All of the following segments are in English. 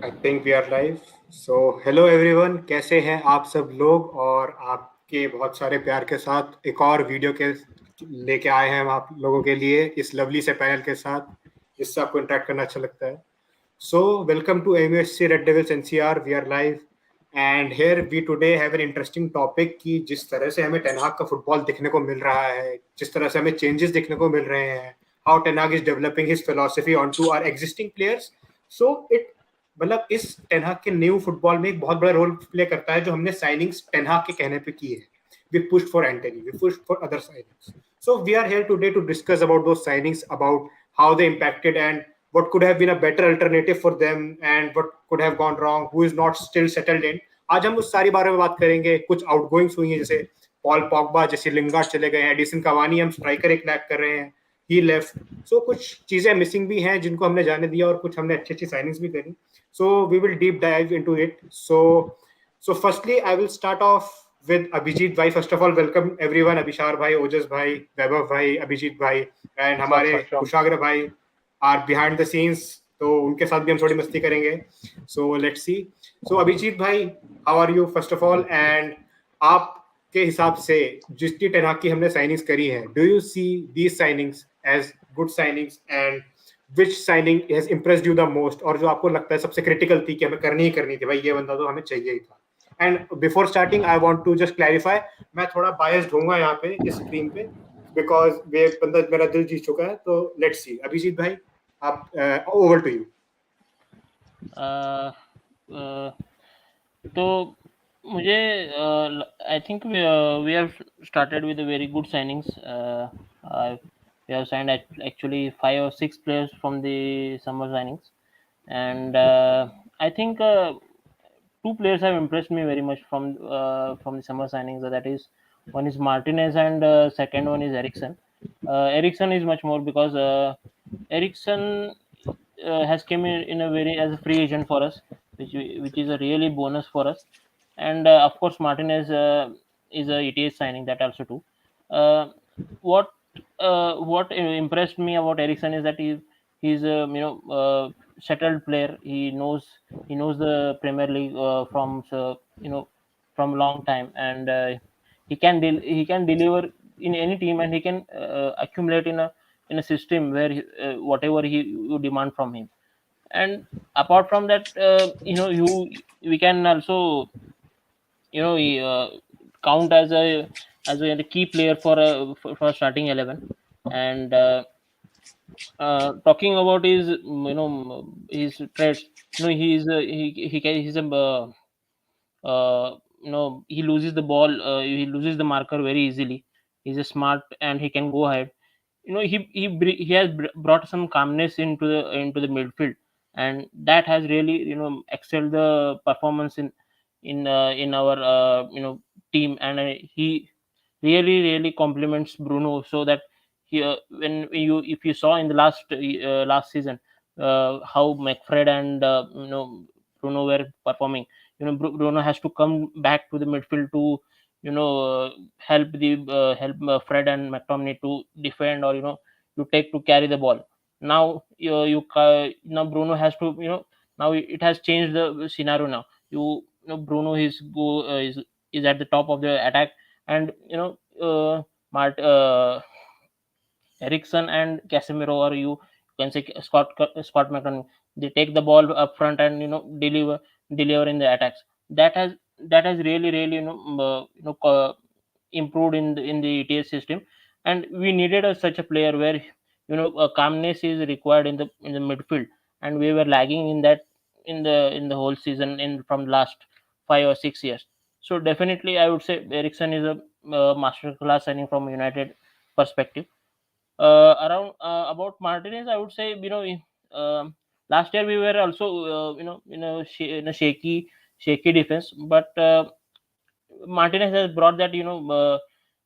I think we are live. So hello everyone, कैसे हैं आप सब लोग? और आपके बहुत सारे प्यार के साथ एक और वीडियो के लेके आए हैं हम आप लोगों के लिए इस लवली से पैनल के साथ, जिससे आपको इंटरेक्ट करना अच्छा लगता है। So welcome to MUSC red devils NCR, we are live and here we today have an interesting topic कि जिस तरह से हमें टेन हाग का फुटबॉल देखने को मिल रहा है, जिस तरह से हमें चेंजेस देखने को मिल रहे हैं, how Ten Hag is developing his philosophy on to our existing players. So it मतलब इस टेनहाग के न्यू फुटबॉल में एक बहुत बड़ा रोल प्ले करता है जो हमने साइनिंग्स टेनहाग के कहने पे की है। We pushed for Antony, we pushed for other signings. So we are here today to discuss about those signings, about how they impacted and what could have been a better alternative for them and what could have gone wrong, who is not still settled in. आज हम उस सारी बारे में बात करेंगे। कुछ आउटगोइंग्स हुई हैं, जैसे पॉल पॉगबा, जैसे लिंगार्ड चले गए हैं, एडिसन कवानी, हम स्ट्राइकर एक लैक कर रहे हैं, ही लेफ्ट। सो कुछ चीजें मिसिंग भी हैं जिनको हमने जाने दिया और कुछ हमने अच्छी अच्छी साइनिंग्स भी करी। So we will deep dive into it. So firstly, I will start off with Abhijit bhai. First of all, welcome everyone. Abhishar bhai, Ojas bhai, Vaibhav bhai, Abhijit bhai, and हमारे कुशाग्र भाई are behind the scenes. तो उनके साथ भी हम थोड़ी मस्ती करेंगे. So let's see. So Abhijit bhai, how are you first of all? And आपके हिसाब से जितनी टेनहाग की हमने साइनिंग्स करी हैं, do you see these signings as good signings and which signing has impressed you the most, और जो आपको लगता है सबसे क्रिटिकल थी कि हमें करनी ही करनी थी, भाई ये बंदा तो हमें चाहिए ही था? And before starting I want to just clarify, मैं थोड़ा बायस्ड होऊंगा यहाँ पे इस स्ट्रीम पे, बिकॉज वे बंदा मेरा दिल जीत चुका है। तो लेट्स सी, अभिजीत भाई, आप ओवर टू यू। तो मुझे I think we have started with very good signings. We have signed actually 5 or 6 players from the summer signings, and I think 2 players have impressed me very much from the summer signings. That is, one is Martinez and second one is Eriksen. Eriksen is much more because Eriksen has came in a very as a free agent for us, which is a really bonus for us. And of course, Martinez is a ETA signing, that also too. Uh, what what impressed me about Eriksen is that he's a settled player. He knows the Premier League from long time, and he can deliver in any team, and he can accumulate in a system where whatever you demand from him. And apart from that, we can also count as a key player for starting 11. And talking about his traits, he's he loses the ball, he loses the marker very easily. He's a smart and he can go ahead. He has brought some calmness into the midfield, and that has really excelled the performance in our team. And he really complements Bruno, so that when you if you saw in the last season how McFred and Bruno were performing. Bruno has to come back to the midfield to help Fred and McTominay to defend, or you take to carry the ball. Now now Bruno has to now it has changed the scenario. Now Bruno is at the top of the attack, and Eriksen and Casemiro, or you can say Scott McTominay, they take the ball up front and deliver in the attacks. That has really improved in the ETS system. And we needed such a player where calmness is required in the midfield, and we were lagging in that in the whole season in from last 5 or 6 years. So definitely I would say Eriksen is a master class signing from United perspective. Around About Martinez, I would say, last year we were also in a shaky defense, but Martinez has brought that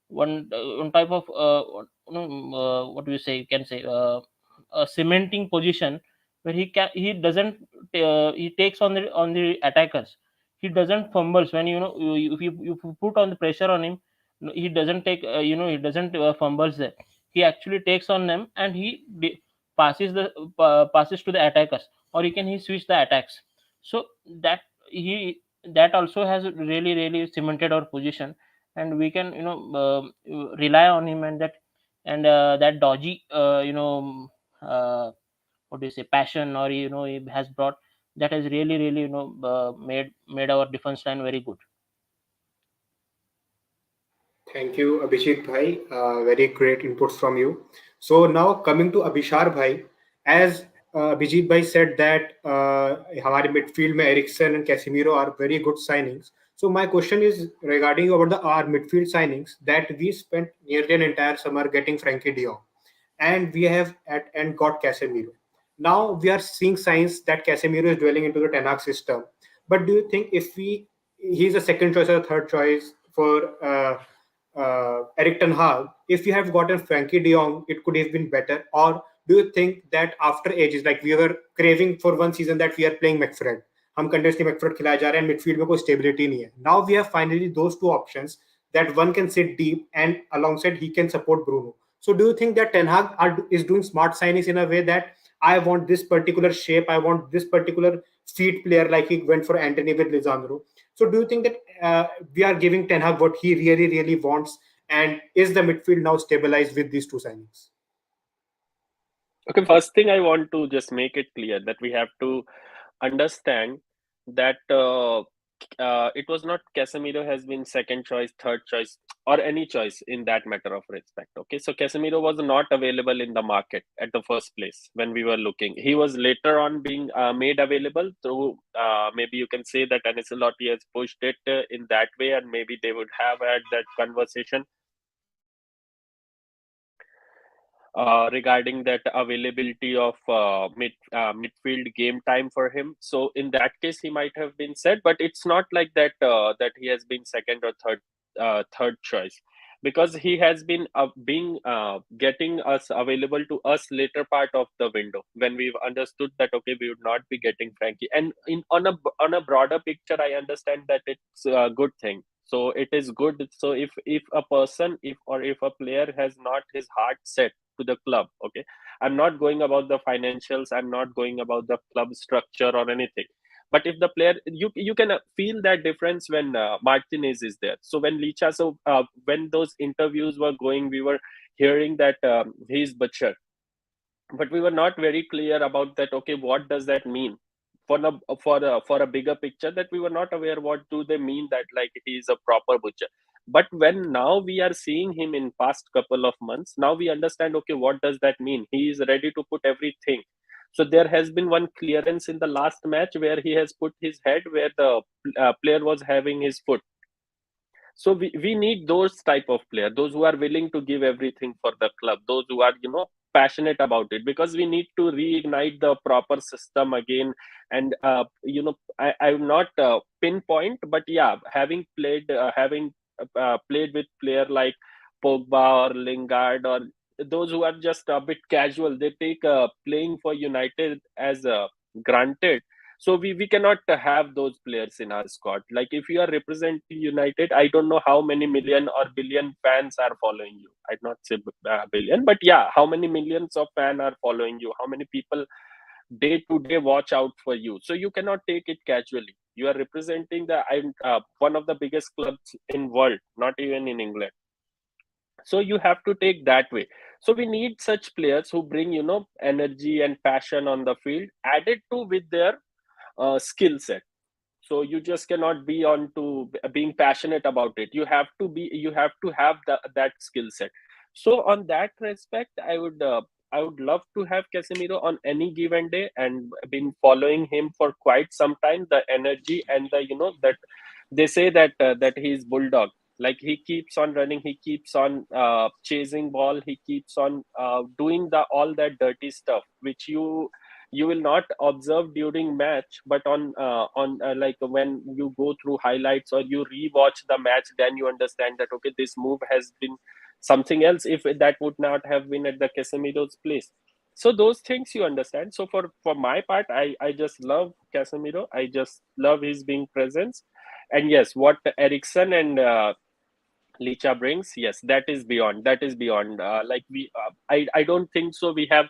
one type of what do you say? You can say a cementing position where he doesn't he takes on the attackers. He doesn't fumbles when if you put on the pressure on him. He doesn't he doesn't fumbles there. He actually takes on them, and passes to the attackers, or he switch the attacks. So that he that also has really cemented our position, and we can rely on him. And that dodgy what do you say, passion, or he has brought, that has really made our defense line very good. Thank you, Abhishek Bhai. Very great inputs from you. So now coming to Abhishar Bhai, as Abhijit Bhai said that हमारे midfield में Eriksen and Casemiro are very good signings. So my question is regarding about the our midfield signings that we spent nearly an entire summer getting Frankie De Jong, and we have at end got Casemiro. Now we are seeing signs that Casemiro is dwelling into the Ten Hag system. But do you think if he's a second choice or a third choice for Eric Ten Hag, if you have gotten Frankie De Jong, it could have been better? Or do you think that after ages, like we were craving for one season that we are playing McFred, हम continuously मैकफ्रेड खिलाए जा रहे हैं, midfield में कोई stability नहीं है. Now we have finally those two options that one can sit deep and alongside he can support Bruno. So do you think that Ten Hag is doing smart signings in a way that I want this particular shape, I want this particular feet player, like he went for Antony with Lisandro? So do you think that we are giving Ten Hag what he really wants, and is the midfield now stabilized with these two signings? Okay, first thing I want to just make it clear that we have to understand that it was not Casemiro has been second choice, third choice, or any choice in that matter of respect. Okay, so Casemiro was not available in the market at the first place when we were looking. He was later on being made available through maybe you can say that Ancelotti has pushed it in that way, and maybe they would have had that conversation regarding that availability of midfield game time for him. So in that case, he might have been said, but it's not like that that he has been second or third choice, because he has been getting us available to us later part of the window when we've understood that okay, we would not be getting Frankie. And on a broader picture, I understand that it's a good thing. So it is good. So if a person, if a player has not his heart set to the club, okay, I'm not going about the financials, I'm not going about the club structure or anything, but if the player, you can feel that difference when Martinez is there. So when Licha, when those interviews were going, we were hearing that he's butcher, but we were not very clear about that. Okay, what does that mean for a bigger picture? That we were not aware what do they mean that like he is a proper butcher. But when now we are seeing him in past couple of months, now we understand okay, what does that mean? He is ready to put everything. So there has been one clearance in the last match where he has put his head where the player was having his foot. So we need those type of player, those who are willing to give everything for the club, those who are passionate about it, because we need to reignite the proper system again. And I will not pinpoint, but yeah, having played with player like Pogba or Lingard, or those who are just a bit casual, they take playing for United as granted. So we cannot have those players in our squad. Like if you are representing United, I don't know how many million or billion fans are following you. I'd not say billion, but yeah, how many millions of fans are following you? How many people day to day watch out for you? So you cannot take it casually. You are representing one of the biggest clubs in world, not even in England. So you have to take that way. So we need such players who bring energy and passion on the field, added to with their skill set. So you just cannot be on to being passionate about it. You have to have that skill set. So on that respect, I would love to have Casemiro on any given day, and been following him for quite some time. The energy and the that they say that he is bulldog. Like he keeps on running, he keeps on chasing ball, he keeps on doing the all that dirty stuff which you will not observe during match, but on like when you go through highlights or you rewatch the match, then you understand that okay, this move has been something else if that would not have been at the Casemiro's place. So those things you understand. So for my part, I just love Casemiro. I just love his being presence. And yes, what Eriksen and Licha brings, yes, that is beyond. Like I don't think so. We have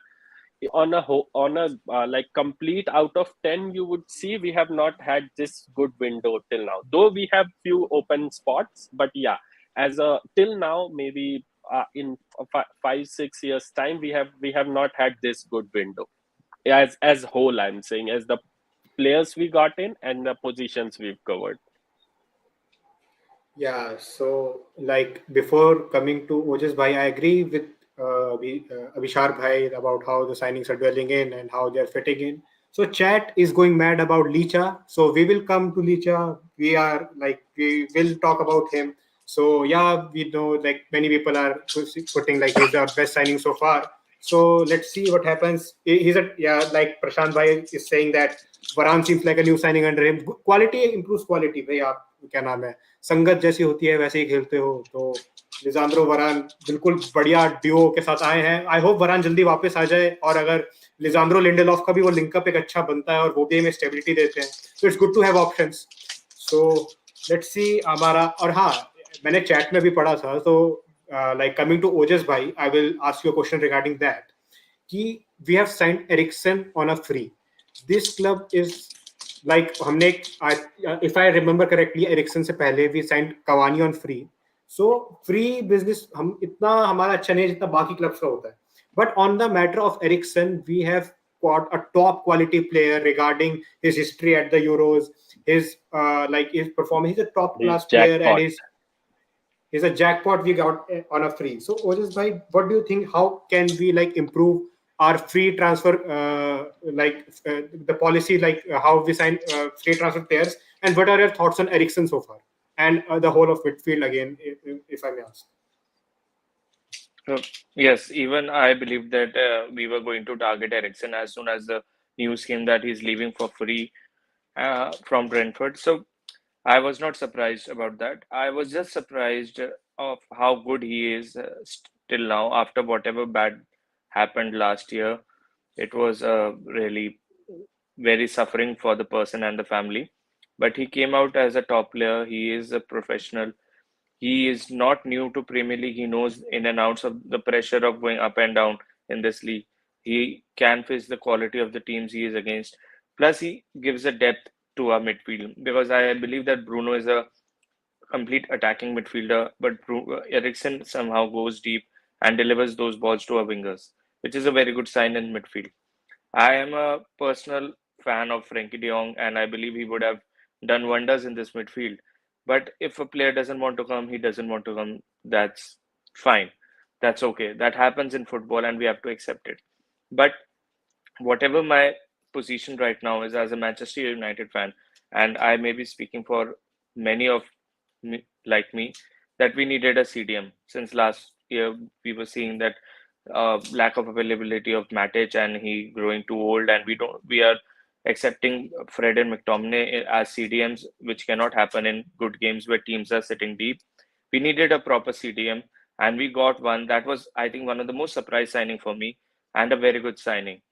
on a like complete out of 10, you would see we have not had this good window till now, though we have few open spots. But yeah, as a till now, maybe in 5 6 years time, we have not had this good window as whole. I'm saying, as the players we got in and the positions we've covered. Yeah, so like before coming to Ojas Bhai, I agree with Abhishar Bhai about how the signings are dwelling in and how they're fitting in. So chat is going mad about Licha. So we will come to Licha. We will talk about him. So yeah, we know like many people are putting like he's our best signing so far. So let's see what happens. He's a yeah, like Prashant Bhai is saying that Varane seems like a new signing under him. Quality improves quality. भाई आप क्या नाम है संगत जैसी होती है वैसे ही खेलते हो तो लिजांड्रो वरान बिल्कुल बढ़िया ड्यूओ के साथ आए हैं आई होप वरान जल्दी वापस आ जाए और अगर लिजांड्रो लिंडेलॉफ का भी वो लिंकअप एक अच्छा बनता है और वो भी हमें स्टेबिलिटी देते हैं तो it's good to have options so let's see हमारा और हाँ मैंने चैट में भी पढ़ा था तो like coming to Ojas bhai I will ask you a question regarding that कि we have signed Eriksen on a free this club is like हमने if I remember correctly Eriksen से पहले we signed Cavani on free so free business हम इतना हमारा अच्छा नहीं है जितना बाकी क्लब्स का होता है but on the matter of Eriksen we have got a top quality player regarding his history at the Euros, his performance. He's a top This class player and jackpot. he's a jackpot we got on a free. So Ojas bhai, what do you think? How can we like improve our free transfer the policy how we sign free transfer players and what are your thoughts on Eriksen so far and the whole of midfield again if I may ask. Yes, even I believe that we were going to target Eriksen as soon as the news came that he's leaving for free from Brentford. So I was not surprised about that. I was just surprised of how good he is till now after whatever bad happened last year. It was really very suffering for the person and the family. But he came out as a top player. He is a professional. He is not new to Premier League. He knows in and outs of the pressure of going up and down in this league. He can face the quality of the teams he is against. Plus, he gives a depth to our midfield because I believe that Bruno is a complete attacking midfielder, but Eriksen somehow goes deep and delivers those balls to our wingers, which is a very good sign in midfield. I am a personal fan of Frankie de Jong, and I believe he would have done wonders in this midfield. But if a player doesn't want to come, he doesn't want to come. That's fine. That's okay. That happens in football, and we have to accept it. But whatever my position right now is as a Manchester United fan, and I may be speaking for many of me, like me, that we needed a CDM since last year. We were seeing that lack of availability of Matic and he growing too old, and we are accepting Fred and McTominay as CDMs, which cannot happen in good games where teams are sitting deep. We needed a proper CDM, and we got one. That was, I think, one of the most surprise signing for me, and a very good signing.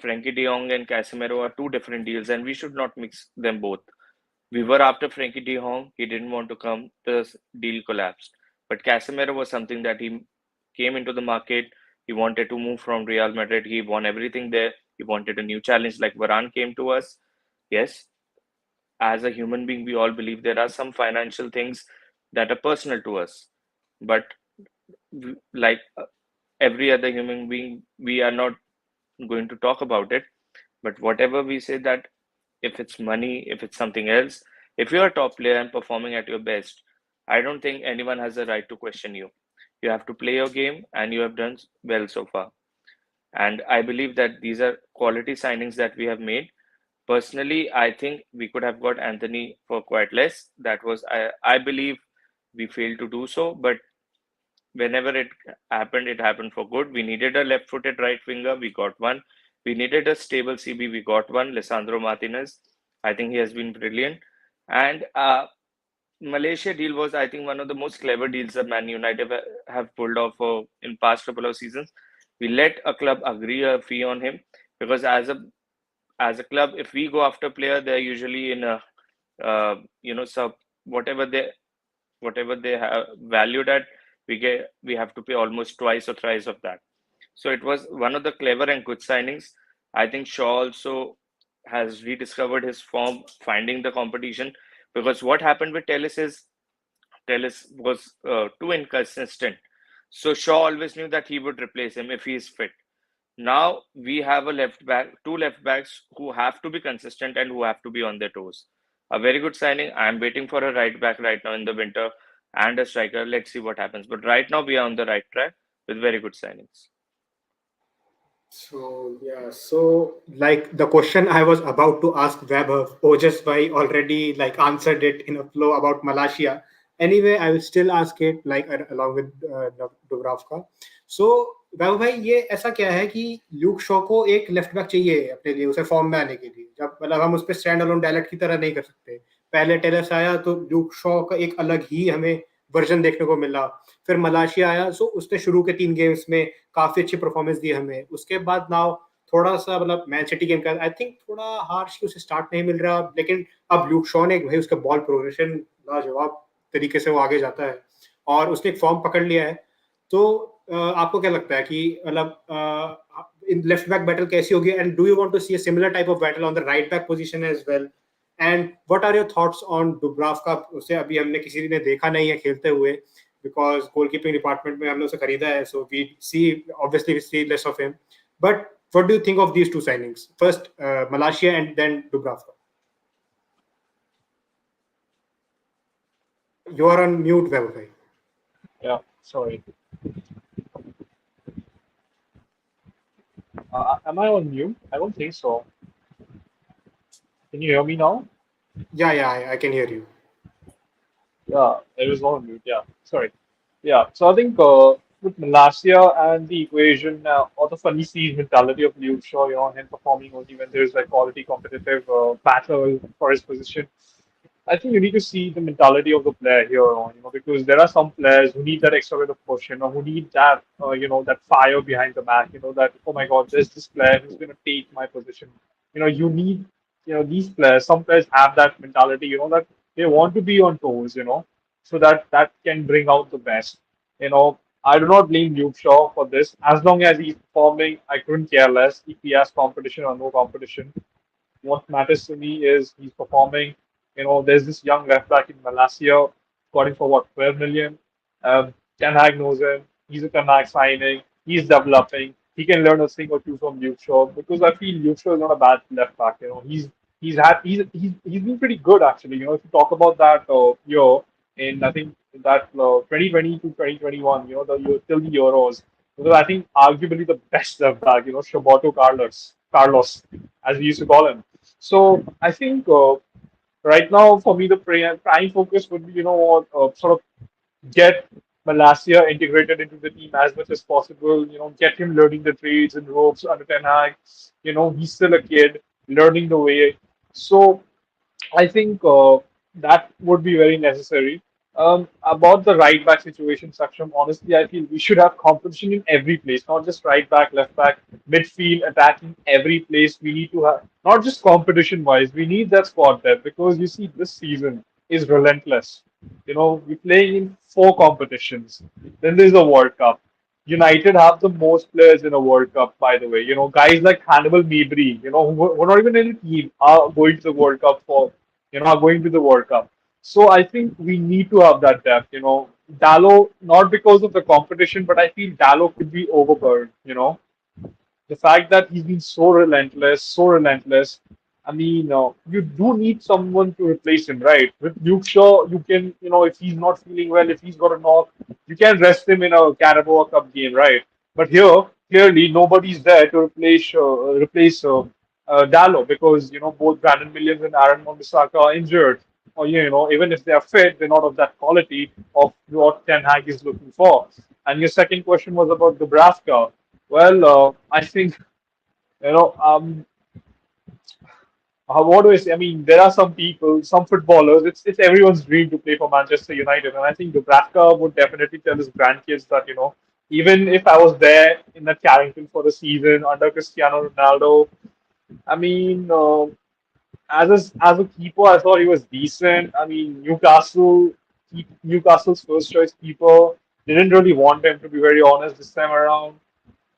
Frankie De Jong and Casemiro are two different deals, and we should not mix them both. We were after Frankie De Jong. He didn't want to come. The deal collapsed. But Casemiro was something that he came into the market. He wanted to move from Real Madrid. He won everything there. He wanted a new challenge like Varane came to us. Yes, as a human being, we all believe there are some financial things that are personal to us. But like every other human being, we are not going to talk about it. But whatever we say that if it's money, if it's something else, if you're a top player and performing at your best, I don't think anyone has a right to question you. You have to play your game, and you have done well so far. And I believe that these are quality signings that we have made. Personally, I think we could have got Anthony for quite less. That was, I believe we failed to do so, but whenever it happened for good. We needed a left footed right winger, we got one. We needed a stable CB, we got one, Lisandro Martinez. I think he has been brilliant. And Malaysia deal was, I think, one of the most clever deals that Man United have pulled off in past couple of seasons. We let a club agree a fee on him because as a club, if we go after player, they're usually in a sub whatever they have valued at, we have to pay almost twice or thrice of that. So it was one of the clever and good signings. I think Shaw also has rediscovered his form, finding the competition. Because what happened with Tellis is Tellis was too inconsistent. So Shaw always knew that he would replace him if he is fit. Now we have a left back, two left backs who have to be consistent and who have to be on their toes. A very good signing. I'm waiting for a right back right now in the winter and a striker. Let's see what happens. But right now we are on the right track with very good signings. So yeah, so like the question I was about to ask Weber, Ojas bhai already like answered it in a flow about Malacia. Anyway, I will still ask it like along with Dubravka. So Weber भाई ये ऐसा क्या है कि Luke Shaw को एक left back चाहिए अपने लिए उसे फॉर्म में आने के लिए जब मतलब हम उस पर स्टैंड अलोन डायलेक्ट की तरह नहीं कर सकते पहले टेरेस आया तो ल्यूक शॉ का एक अलग ही हमें वर्जन देखने को मिला फिर मलाशिया आया सो उसने शुरू के 3 गेम्स में काफी अच्छी परफॉर्मेंस दी हमें उसके बाद नाउ थोड़ा सा मतलब मैन सिटी गेम का आई थिंक थोड़ा हार्श उसे स्टार्ट नहीं मिल रहा लेकिन अब ल्यूक शॉ ने भाई उसका बॉल प्रोग्रेशन लाजवाब तरीके से वो आगे जाता है और उसने एक फॉर्म पकड़ लिया है तो आपको क्या लगता है कि मतलब इन लेफ्ट बैक बैटल कैसी होगी and do you want to see a similar type of battle on the right back position as well and what are your thoughts on Dubravka उसे अभी हमने किसी ने देखा नहीं है खेलते हुए because goalkeeping department में हमने उसे खरीदा है so we see obviously we see less of him but what do you think of these two signings first Malacia and then Dubravka you are on mute Vaibhav. Yeah, sorry. Am I on mute? I don't think so. Can you hear me now? Yeah I can hear you Yeah, it was not on mute. Yeah, sorry. Yeah, so I think with Malacia and the equation or the funny seas mentality of Liu Shaw, him performing only when there's like quality competitive battle for his position. I think you need to see the mentality of the player here, because there are some players who need that extra bit of push, who need that, that fire behind the back, that, oh my God, there's this player who's going to take my position. You need, these players, some players have that mentality, that they want to be on toes, so that can bring out the best. I do not blame Luke Shaw for this. As long as he's performing, I couldn't care less if he has competition or no competition. What matters to me is he's performing. There's this young left back in Malacia, got him for what, 12 million. Ten Hag knows him. He's a Ten Hag signing. He's developing. He can learn a thing or two from Luke Shaw because I feel Luke Shaw is not a bad left back. He's been pretty good actually. If you talk about that year in I think that 2020 to 2021, the year till the Euros, because I think arguably the best left back, Shabato Carlos, as we used to call him. So I think right now for me the prime focus would be sort of get Malacia integrated into the team as much as possible. Get him learning the trades and ropes under Ten Hag. He's still a kid learning the way. So I think that would be very necessary. About the right back situation, Saksham, honestly, I feel we should have competition in every place, not just right back, left back, midfield, attacking every place. We need to have not just competition wise, we need that squad depth because you see, this season is relentless. We're playing in 4 competitions. Then there's the World Cup. United have the most players in a World Cup, by the way. Guys like Hannibal Mabry, who are not even in the team, are going to the World Cup are going to the World Cup. So I think we need to have that depth. Dallo, not because of the competition, but I feel Dallo could be overburdened. The fact that he's been so relentless. I mean, you do need someone to replace him, right? With Luke Shaw, you can, if he's not feeling well, if he's got a knock, you can rest him in a Carabao Cup game, right? But here, clearly, nobody's there to replace Dallo because both Brandon Williams and Aaron Wan-Bissaka are injured, or even if they are fit, they're not of that quality of what Ten Hag is looking for. And your second question was about Dubravka. Well, I think you know. What do I say? I mean, there are some people, some footballers. It's everyone's dream to play for Manchester United, and I think Dubravka would definitely tell his grandkids that even if I was there in that Carrington for the season under Cristiano Ronaldo, I mean, as a keeper, I thought he was decent. I mean, Newcastle's first choice keeper didn't really want him, to be very honest, this time around.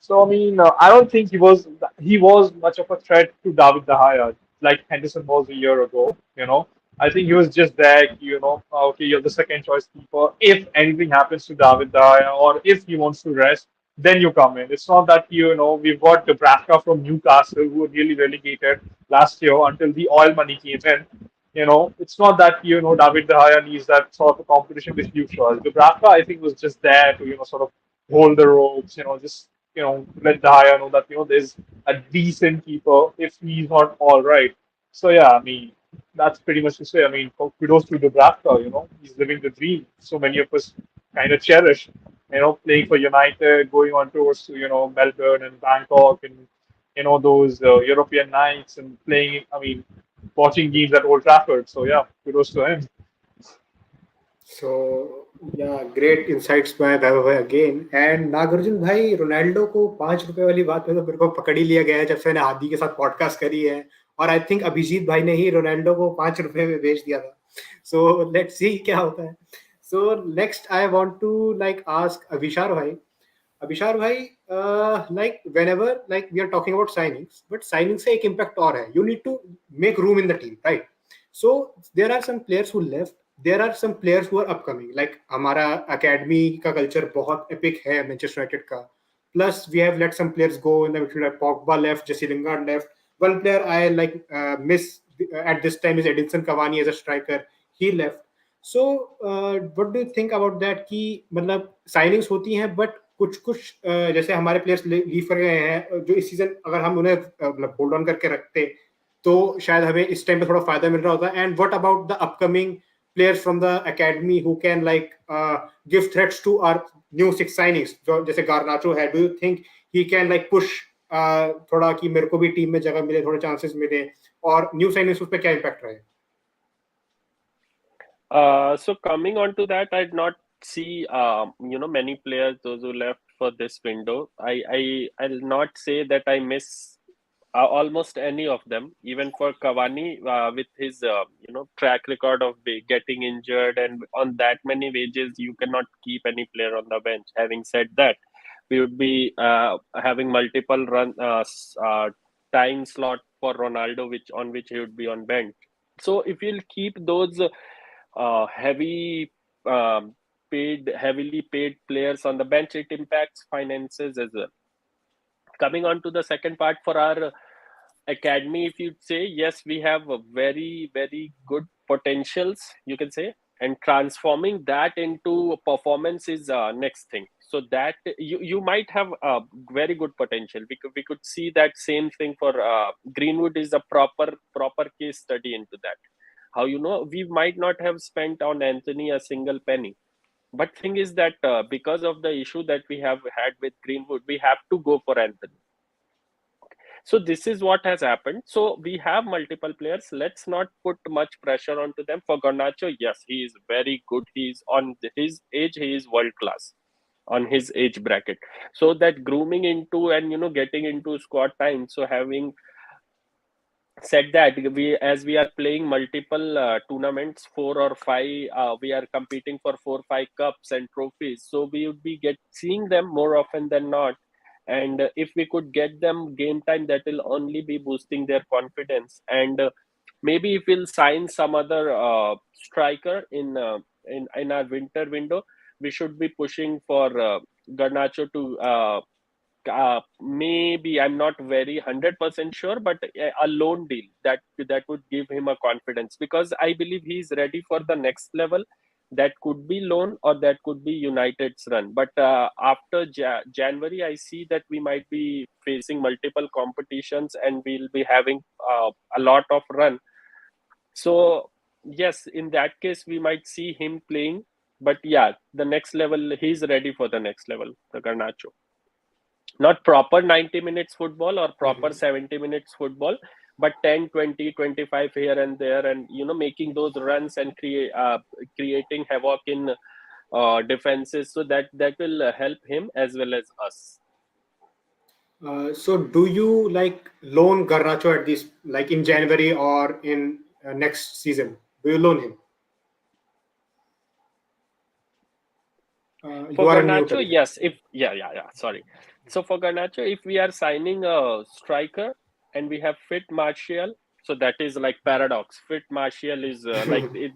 So I mean, I don't think he was much of a threat to David De Gea like Henderson was a year ago. I think he was just there. Okay, you're the second choice keeper. If anything happens to David De Gea or if he wants to rest, then you come in. It's not that we've got Dubravka from Newcastle who were really relegated last year until the oil money came in. It's not that David De Gea needs that sort of a competition with Luke Shaw. Dubravka, I think, was just there to sort of hold the ropes. Just let De Gea know that there's a decent keeper if he's not all right. So yeah, I mean that's pretty much to say. I mean, kudos to Dubravka. He's living the dream. So many of us kind of cherish. Playing for United, going on tours to Melbourne and Bangkok and those European nights and playing. I mean, watching games at Old Trafford. So yeah, kudos to him. So yeah, great insights by Vaibhav bhai again. And Nagarjuna भाई Ronaldo को 5 रुपए वाली बात में तो मेरे को पकड़ ही लिया गया है जब से मैंने आदि के साथ पॉडकास्ट करी है और आई थिंक अभिजीत भाई ने ही रोनाल्डो को 5 रुपए में बेच दिया था. सो लेट्स सी क्या होता है. So next I want to like ask Abhishar bhai. Abhishar भाई, like whenever like we are talking about signings, but signings से एक impact और है. You need to make room in the team, right? So there are some players who left. There are some players who are upcoming. Like हमारा academy का culture बहुत epic है Manchester United का. Plus we have let some players go in the midfield. Like Pogba left, Jesse Lingard left. One player I like miss at this time is Edinson Cavani as a striker. He left. So what do you think about that कि मतलब signings होती हैं but कुछ कुछ जैसे हमारे players leave कर गए हैं जो इस सीजन अगर हम उन्हें मतलब होल्ड ऑन करके रखते तो शायद हमें इस टाइम पे थोड़ा फायदा मिल रहा होता. And what about the upcoming players from the academy who can like give threats to our new 6 signings जो जैसे गार्नाचो है. Do you think he can like push थोड़ा कि मेरे को भी टीम में जगह मिले, थोड़े चांसेस मिले और न्यू साइनिंग्स उस पे क्या इम्पैक्ट रहे? So coming on to that, I'd not see many players those who left for this window. I'll not say that I miss almost any of them. Even for Cavani, with his track record of getting injured and on that many wages, you cannot keep any player on the bench. Having said that, we would be having multiple time slot for Ronaldo, which he would be on bench. So if you'll keep those heavily paid players on the bench, it impacts finances as well. Coming on to the second part for our academy, if you'd say, yes, we have a very, very good potentials, you can say, and transforming that into performance is next thing. So that you might have a very good potential. We could see that same thing for Greenwood is a proper case study into that. How we might not have spent on Antony a single penny, but thing is that because of the issue that we have had with Greenwood, we have to go for Antony. So this is what has happened. So we have multiple players. Let's not put much pressure onto them. For Garnacho, yes, he is very good. He's on his age. He is world class on his age bracket. So that grooming into and getting into squad time. So having said that, as we are playing multiple tournaments, 4 or 5, we are competing for 4 or 5 cups and trophies. So we would be seeing them more often than not. And if we could get them game time, that will only be boosting their confidence. And maybe if we'll sign some other striker in our winter window, we should be pushing for Garnacho to maybe, I'm not very 100% sure, but a loan deal that would give him a confidence, because I believe he's ready for the next level. That could be loan or that could be United's run. But after January, I see that we might be facing multiple competitions and we'll be having a lot of run. So yes, in that case, we might see him playing. But yeah, the next level, he's ready for the next level, the Garnacho. Not proper 90 minutes football or proper 70 minutes football, but 10, 20, 25 here and there, and making those runs and creating havoc in defenses. So that will help him as well as us. So do you like loan Garnacho at this, like in January or in next season? Do you loan him? For Garnacho, yes. Sorry. So for Garnacho, if we are signing a striker and we have fit Martial, so that is like paradox. Fit Martial is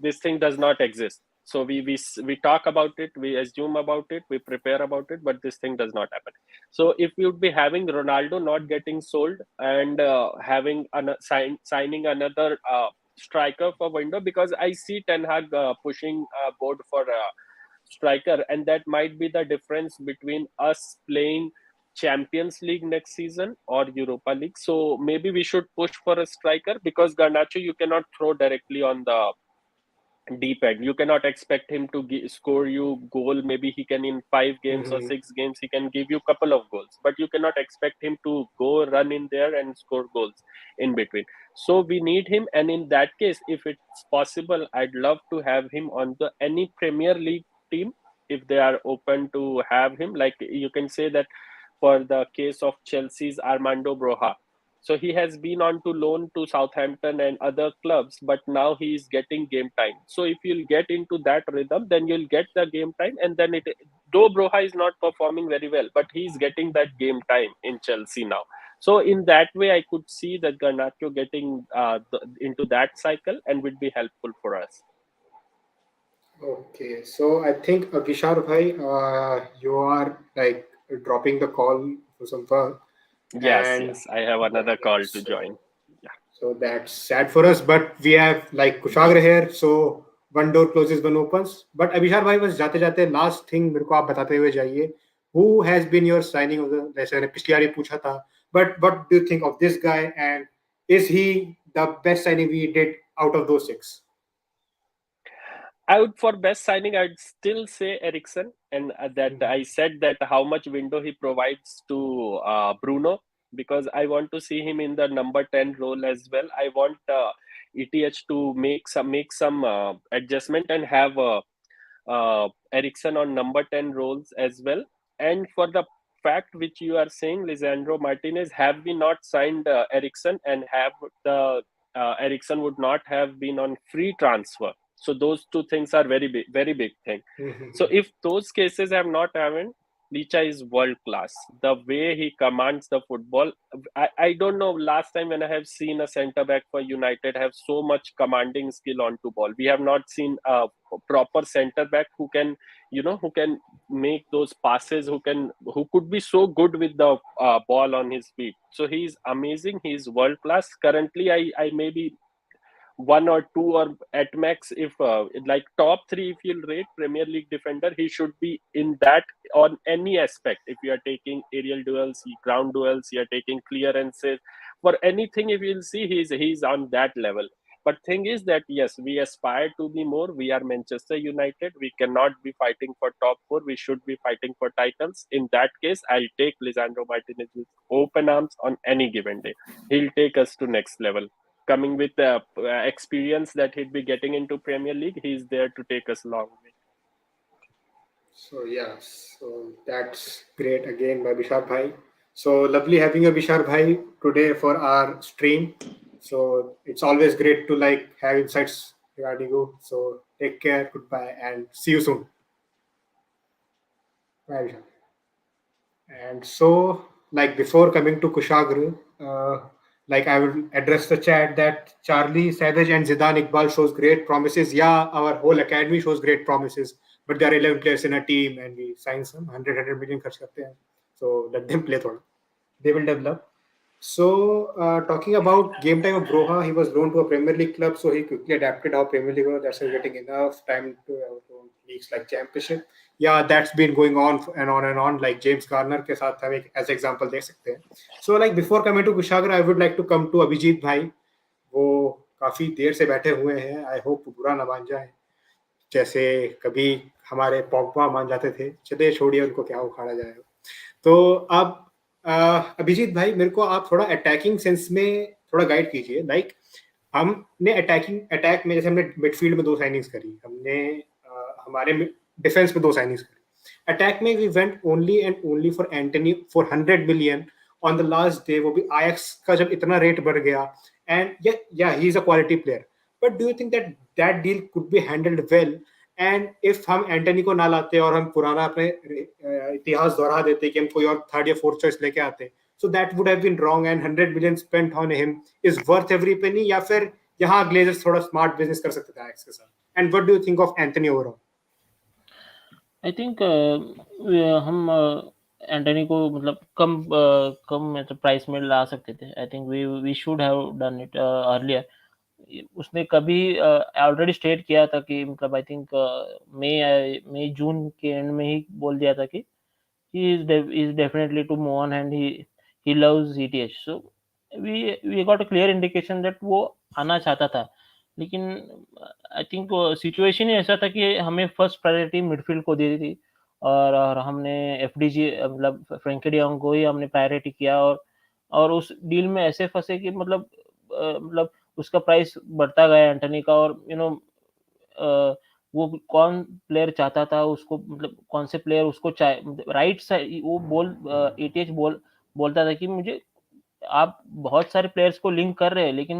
this thing does not exist. So we talk about it, we assume about it, we prepare about it, but this thing does not happen. So if we would be having Ronaldo not getting sold and signing another striker for window, because I see Ten Hag pushing board for striker, and that might be the difference between us playing Champions League next season or Europa League. So maybe we should push for a striker, because Garnacho you cannot throw directly on the deep end. You cannot expect him to score you goal. Maybe he can in 5 games or 6 games he can give you a couple of goals, but you cannot expect him to go run in there and score goals in between. So we need him, and in that case, if it's possible, I'd love to have him on the any Premier League team if they are open to have him. Like you can say that for the case of Chelsea's Armando Broja. So he has been on to loan to Southampton and other clubs, but now he is getting game time. So if you'll get into that rhythm, then you'll get the game time, and then though Broja is not performing very well, but he's getting that game time in Chelsea now. So in that way, I could see that Garnacho getting into that cycle and would be helpful for us. Okay, so I think Vishal bhai, you are like dropping the call for some work, Yes, and yes, I have another call to so join. so that's sad for us. But we have like Kushagra here, so one door closes, one opens. But Abhishar bhai, बस जाते जाते last thing मेरे को आप बताते हुए जाइए. Who has been your signing of the? जैसे मैंने पिछली बार ही पूछा था. But what do you think of this guy? And is he the best signing we did out of those six? I would, for best signing, I'd still say Eriksen, and that I said that how much window he provides to Bruno, because I want to see him in the number 10 role as well. I want ETH to make some adjustment and have Eriksen on number 10 roles as well. And for the fact which you are saying, Lisandro Martinez, have we not signed Eriksen, and have the Eriksen would not have been on free transfer. So those two things are very big thing. So if those cases have not happened, Licha is world class. The way he commands the football, I don't know last time when I have seen a centre back for United have so much commanding skill onto ball. We have not seen a proper centre back who can make those passes, who could be so good with the ball on his feet. So he's amazing. He's world class. Currently, I maybe one or two, or at max, if like top three, if you'll rate Premier League defender, he should be in that on any aspect. If you are taking aerial duels, ground duels, you are taking clearances, for anything, if you'll see, he's on that level. But thing is that yes, we aspire to be more. We are Manchester United. We cannot be fighting for top four. We should be fighting for titles. In that case, I'll take Lisandro Martinez with open arms on any given day. He'll take us to next level. Coming with the experience that he'd be getting into Premier League, he's there to take us long way. So yes, so that's great again by Bishar Bhai. So lovely having you, Bishar Bhai, today for our stream. So it's always great to like have insights regarding you. So take care, goodbye, and see you soon. Bye, Bishar. And so, like before coming to Kushagra, like I will address the chat that Charlie Savage and Zidane Iqbal shows great promises. Yeah, our whole academy shows great promises, but there are 11 players in a team, and we sign some 100 million खर्च करते हैं. So let them play थोड़ा. They will develop. So, talking about game time of Broha, he was loaned to a Premier League club, so he quickly adapted how Premier League was. That's why getting enough time to leagues like Championship. Yeah, that's been going on and on and on. Like James Garner के साथ हम एक as example देख सकते हैं. So, like before coming to Kushagra, I would like to come to Abhijit भाई. वो काफी देर से बैठे हुए हैं. I hope बुरा ना मान जाए. जैसे कभी हमारे पॉग्बा मान जाते थे. चलिए छोड़िए उनको, क्या उखाड़ा जाएगा. तो अब अभिजीत भाई, मेरे को आप थोड़ा अटैकिंग सेंस में थोड़ा गाइड कीजिए. लाइक हमने अटैक में जैसे हमने मिडफील्ड में 2 साइनिंग्स करी, हमने हमारे डिफेंस में 2 साइनिंग्स करी. अटैक में we went only and only for Antony for 100 million on the last day. वो भी आयक्स का जब इतना रेट बढ़ गया. एंड या he is a quality player, but do you think that deal could be handled well? And if हम Antony को ना लाते और हम पुराना अपने इतिहास दोहरा देते कि हम कोई और थर्ड या फोर्थ चॉइस लेके आते, so that would have been wrong and 100 million spent on him is worth every penny, या फिर यहाँ ग्लेजर्स थोड़ा स्मार्ट बिजनेस कर सकते थे एजेक्स के साथ? And what do you think of Antony overall? I think हम एंटनी को मतलब कम मतलब प्राइस में ला सकते थे. I think we should have done it earlier. उसने कभी ऑलरेडी स्टेट किया था कि मतलब आई थिंक मई जून के एंड में ही बोल दिया था कि he is definitely to move on and he loves ETH. So we got a clear indication that वो आना चाहता था. लेकिन आई थिंक सिचुएशन ही ऐसा था कि हमें फर्स्ट प्रायोरिटी मिडफील्ड को दी थी और हमने एफडीजी मतलब फ्रैंकी डी यॉन्ग को ही हमने प्रायोरिटी किया और उस डील में ऐसे फंसे कि मतलब उसका प्राइस बढ़ता गया एंटनी का. और वो कौन प्लेयर चाहता था उसको, मतलब कौन से प्लेयर उसको राइट साइड वो एटीएच बोलता था कि मुझे आप बहुत सारे प्लेयर्स को लिंक कर रहे हैं लेकिन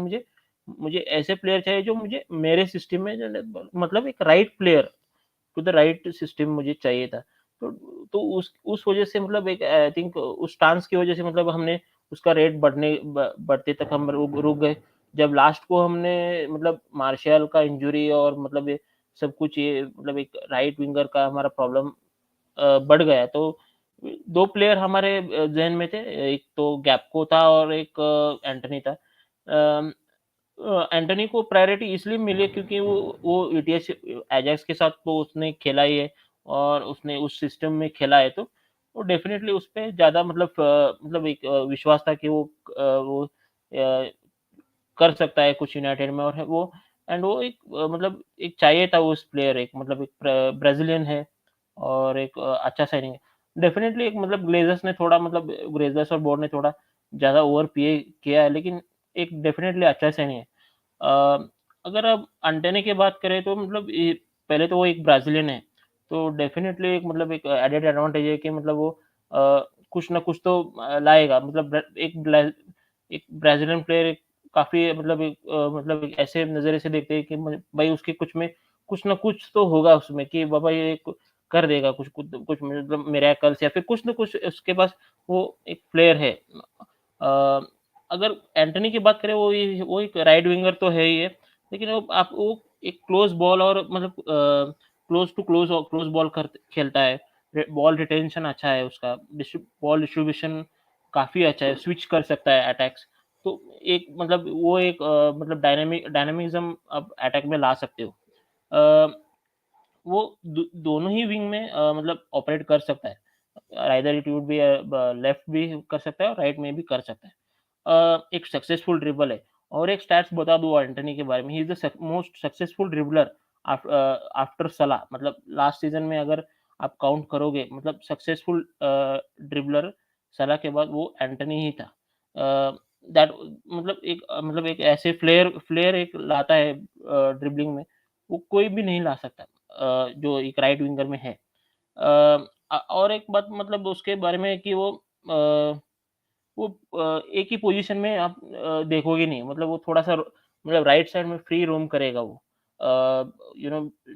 मुझे ऐसे प्लेयर चाहिए जो मुझे मेरे सिस्टम में मतलब एक right player to the right system मुझे चाहिए था. तो उस वजह से मतलब एक आई थिंक उस स्टांस की वजह से मतलब हमने उसका रेट बढ़ते तक हम रुक गए. जब लास्ट को हमने मतलब मार्शल का इंजरी और मतलब ये सब कुछ, ये मतलब एक राइट विंगर का हमारा प्रॉब्लम बढ़ गया, तो दो प्लेयर हमारे जहन में थे. एक तो गैपको था और एक एंटनी था. एंटनी को प्रायोरिटी इसलिए मिली क्योंकि वो ईटीएस एजेक्स के साथ तो उसने खेला ही है और उसने उस सिस्टम में खेला है, तो वो डेफिनेटली उस पर ज़्यादा मतलब एक विश्वास था कि वो कर सकता है कुछ यूनाइटेड में. और वो एक मतलब एक चाहिए था उस प्लेयर, एक मतलब एक ब्राजीलियन है और एक अच्छा साइनिंग है. डेफिनेटली एक मतलब ग्लेजर्स और बोर्ड ने थोड़ा ज़्यादा ओवर पे किया है लेकिन एक डेफिनेटली अच्छा साइनिंग है. अगर आप एंटनी की बात करें तो मतलब पहले तो वो एक ब्राजीलियन है, तो डेफिनेटली एक मतलब एक एडेड एडवांटेज है कि मतलब वो कुछ ना कुछ तो लाएगा. मतलब एक ब्राजीलियन प्लेयर काफ़ी मतलब एक ऐसे नज़रिए से देखते हैं कि भाई उसके कुछ ना कुछ तो होगा उसमें कि बाबा ये कर देगा कुछ मतलब मिरेकल्स या फिर कुछ ना कुछ उसके पास वो एक प्लेयर है. अ, अगर एंटनी की बात करें वो एक राइट विंगर तो है ही है, लेकिन वो एक क्लोज बॉल और मतलब क्लोज बॉल खेलता है. बॉल रिटेंशन अच्छा है उसका, बॉल डिस्ट्रीब्यूशन काफ़ी अच्छा है, स्विच कर सकता है अटैक्स. तो एक मतलब वो एक मतलब डायनामिज्म आप अटैक में ला सकते हो. वो दोनों ही विंग में मतलब ऑपरेट कर सकता है. Either it would be left भी कर सकता है और राइट में भी कर सकता है. एक सक्सेसफुल ड्रिबल है. और एक स्टैट्स बता दूं एंटनी के बारे में, he is the most successful dribbler after सलाह. मतलब लास्ट सीजन में अगर आप काउंट करोगे मतलब सक्सेसफुल ड्रिबलर सलाह के बाद वो एंटनी ही था. दैट मतलब एक ऐसे फ्लेयर एक लाता है ड्रिबलिंग में, वो कोई भी नहीं ला सकता जो एक राइट विंगर में है. और एक बात मतलब उसके बारे में कि वो एक ही पोजीशन में आप देखोगे नहीं. मतलब वो थोड़ा-सा मतलब राइट साइड में फ्री रोम करेगा वो.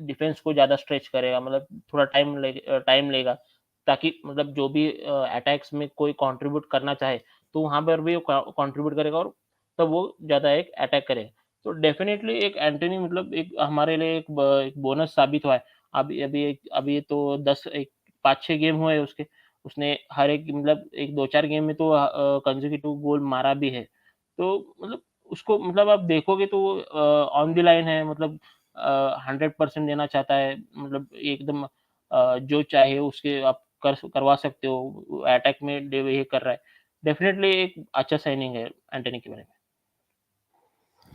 डिफेंस को ज़्यादा स्ट्रेच करेगा, मतलब थोड़ा टाइम लेगा ताकि मतलब जो भी अटैक्स में कोई कंट्रीब्यूट करना चाहे, तो वहाँ पर भी वो कंट्रीब्यूट करेगा और तब वो ज़्यादा एक अटैक करेगा. तो डेफिनिटली एक एंटनी मतलब एक हमारे लिए एक बोनस साबित हुआ है. अभी तो 5-6 गेम हुए उसके. उसने हर एक मतलब एक 2-4 गेम में तो कंसेक्यूटिव गोल मारा भी है. तो मतलब उसको मतलब आप देखोगे तो ऑन द लाइन है, मतलब 100% देना चाहता है. मतलब एकदम जो चाहे उसके आप करवा सकते हो. अटैक में ये कर रहा है. डेफिनिटली एक अच्छा साइनिंग है एंटनी के बारे में.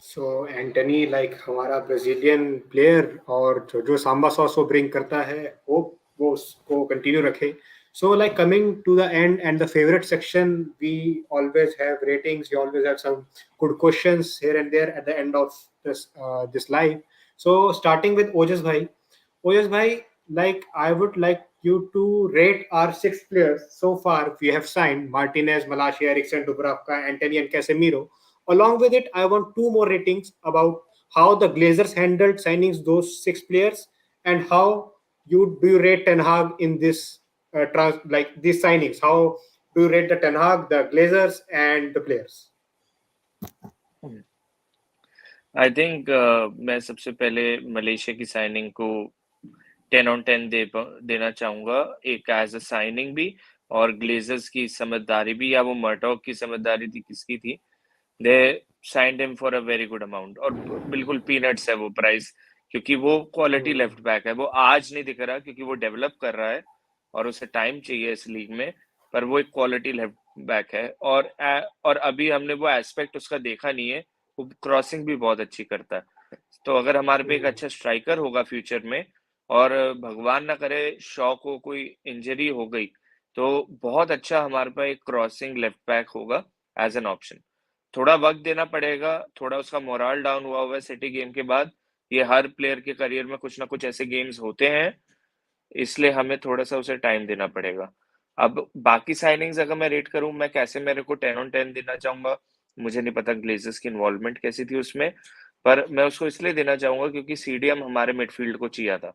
सो एंटनी लाइक हमारा ब्राजीलियन प्लेयर, और जो सांबा सॉस वो ब्रिंग करता है वो उसको कंटिन्यू रखे. So like coming to the end and the favorite section, we always have ratings. We always have some good questions here and there at the end of this live. So starting with Ojas bhai, like I would like you to rate our 6 players so far. We have signed Martinez, Malacia, Eriksen, Dubravka, Antony, and Casemiro. Along with it, I want 2 more ratings about how the Glazers handled signings those 6 players, and how you rate Ten Hag in this like these signings? How do you rate the Ten Hag, the Glazers, and the players? I think मैं सबसे पहले Malaysia की signing को 10 on 10 देना चाहूंगा, एक as a signing भी और ग्लेजर्स की समझदारी भी, या वो मर्टॉक की समझदारी थी, किसकी थी, they signed him for a very good amount. और बिल्कुल पीनट्स है वो प्राइस, क्योंकि वो क्वालिटी Hmm. लेफ्ट बैक है। वो आज नहीं दिख रहा क्योंकि वो डेवलप कर रहा है और उसे टाइम चाहिए इस लीग में, पर वो एक क्वालिटी लेफ्ट बैक है। और अभी हमने वो एस्पेक्ट उसका देखा नहीं है, वो क्रॉसिंग भी बहुत अच्छी करता है। तो अगर हमारे पे एक Hmm. अच्छा स्ट्राइकर होगा फ्यूचर में, और भगवान ना करे शॉ को कोई इंजरी हो गई, तो बहुत अच्छा हमारे पास एक क्रॉसिंग लेफ्ट बैक होगा एज एन ऑप्शन। थोड़ा वक्त देना पड़ेगा, थोड़ा उसका मोरल डाउन हुआ है सिटी गेम के बाद। ये हर प्लेयर के करियर में कुछ ना कुछ ऐसे गेम्स होते हैं, इसलिए हमें थोड़ा सा उसे टाइम देना पड़ेगा। अब बाकी साइनिंग्स अगर मैं रेट करूं, मैं कैसे, मेरे को 10 on 10 देना चाहूंगा। मुझे नहीं पता ग्लेजर्स की इन्वॉल्वमेंट कैसी थी उसमें, पर मैं उसको इसलिए देना चाहूंगा क्योंकि सीडीएम हमारे मिडफील्ड को चाहिए था।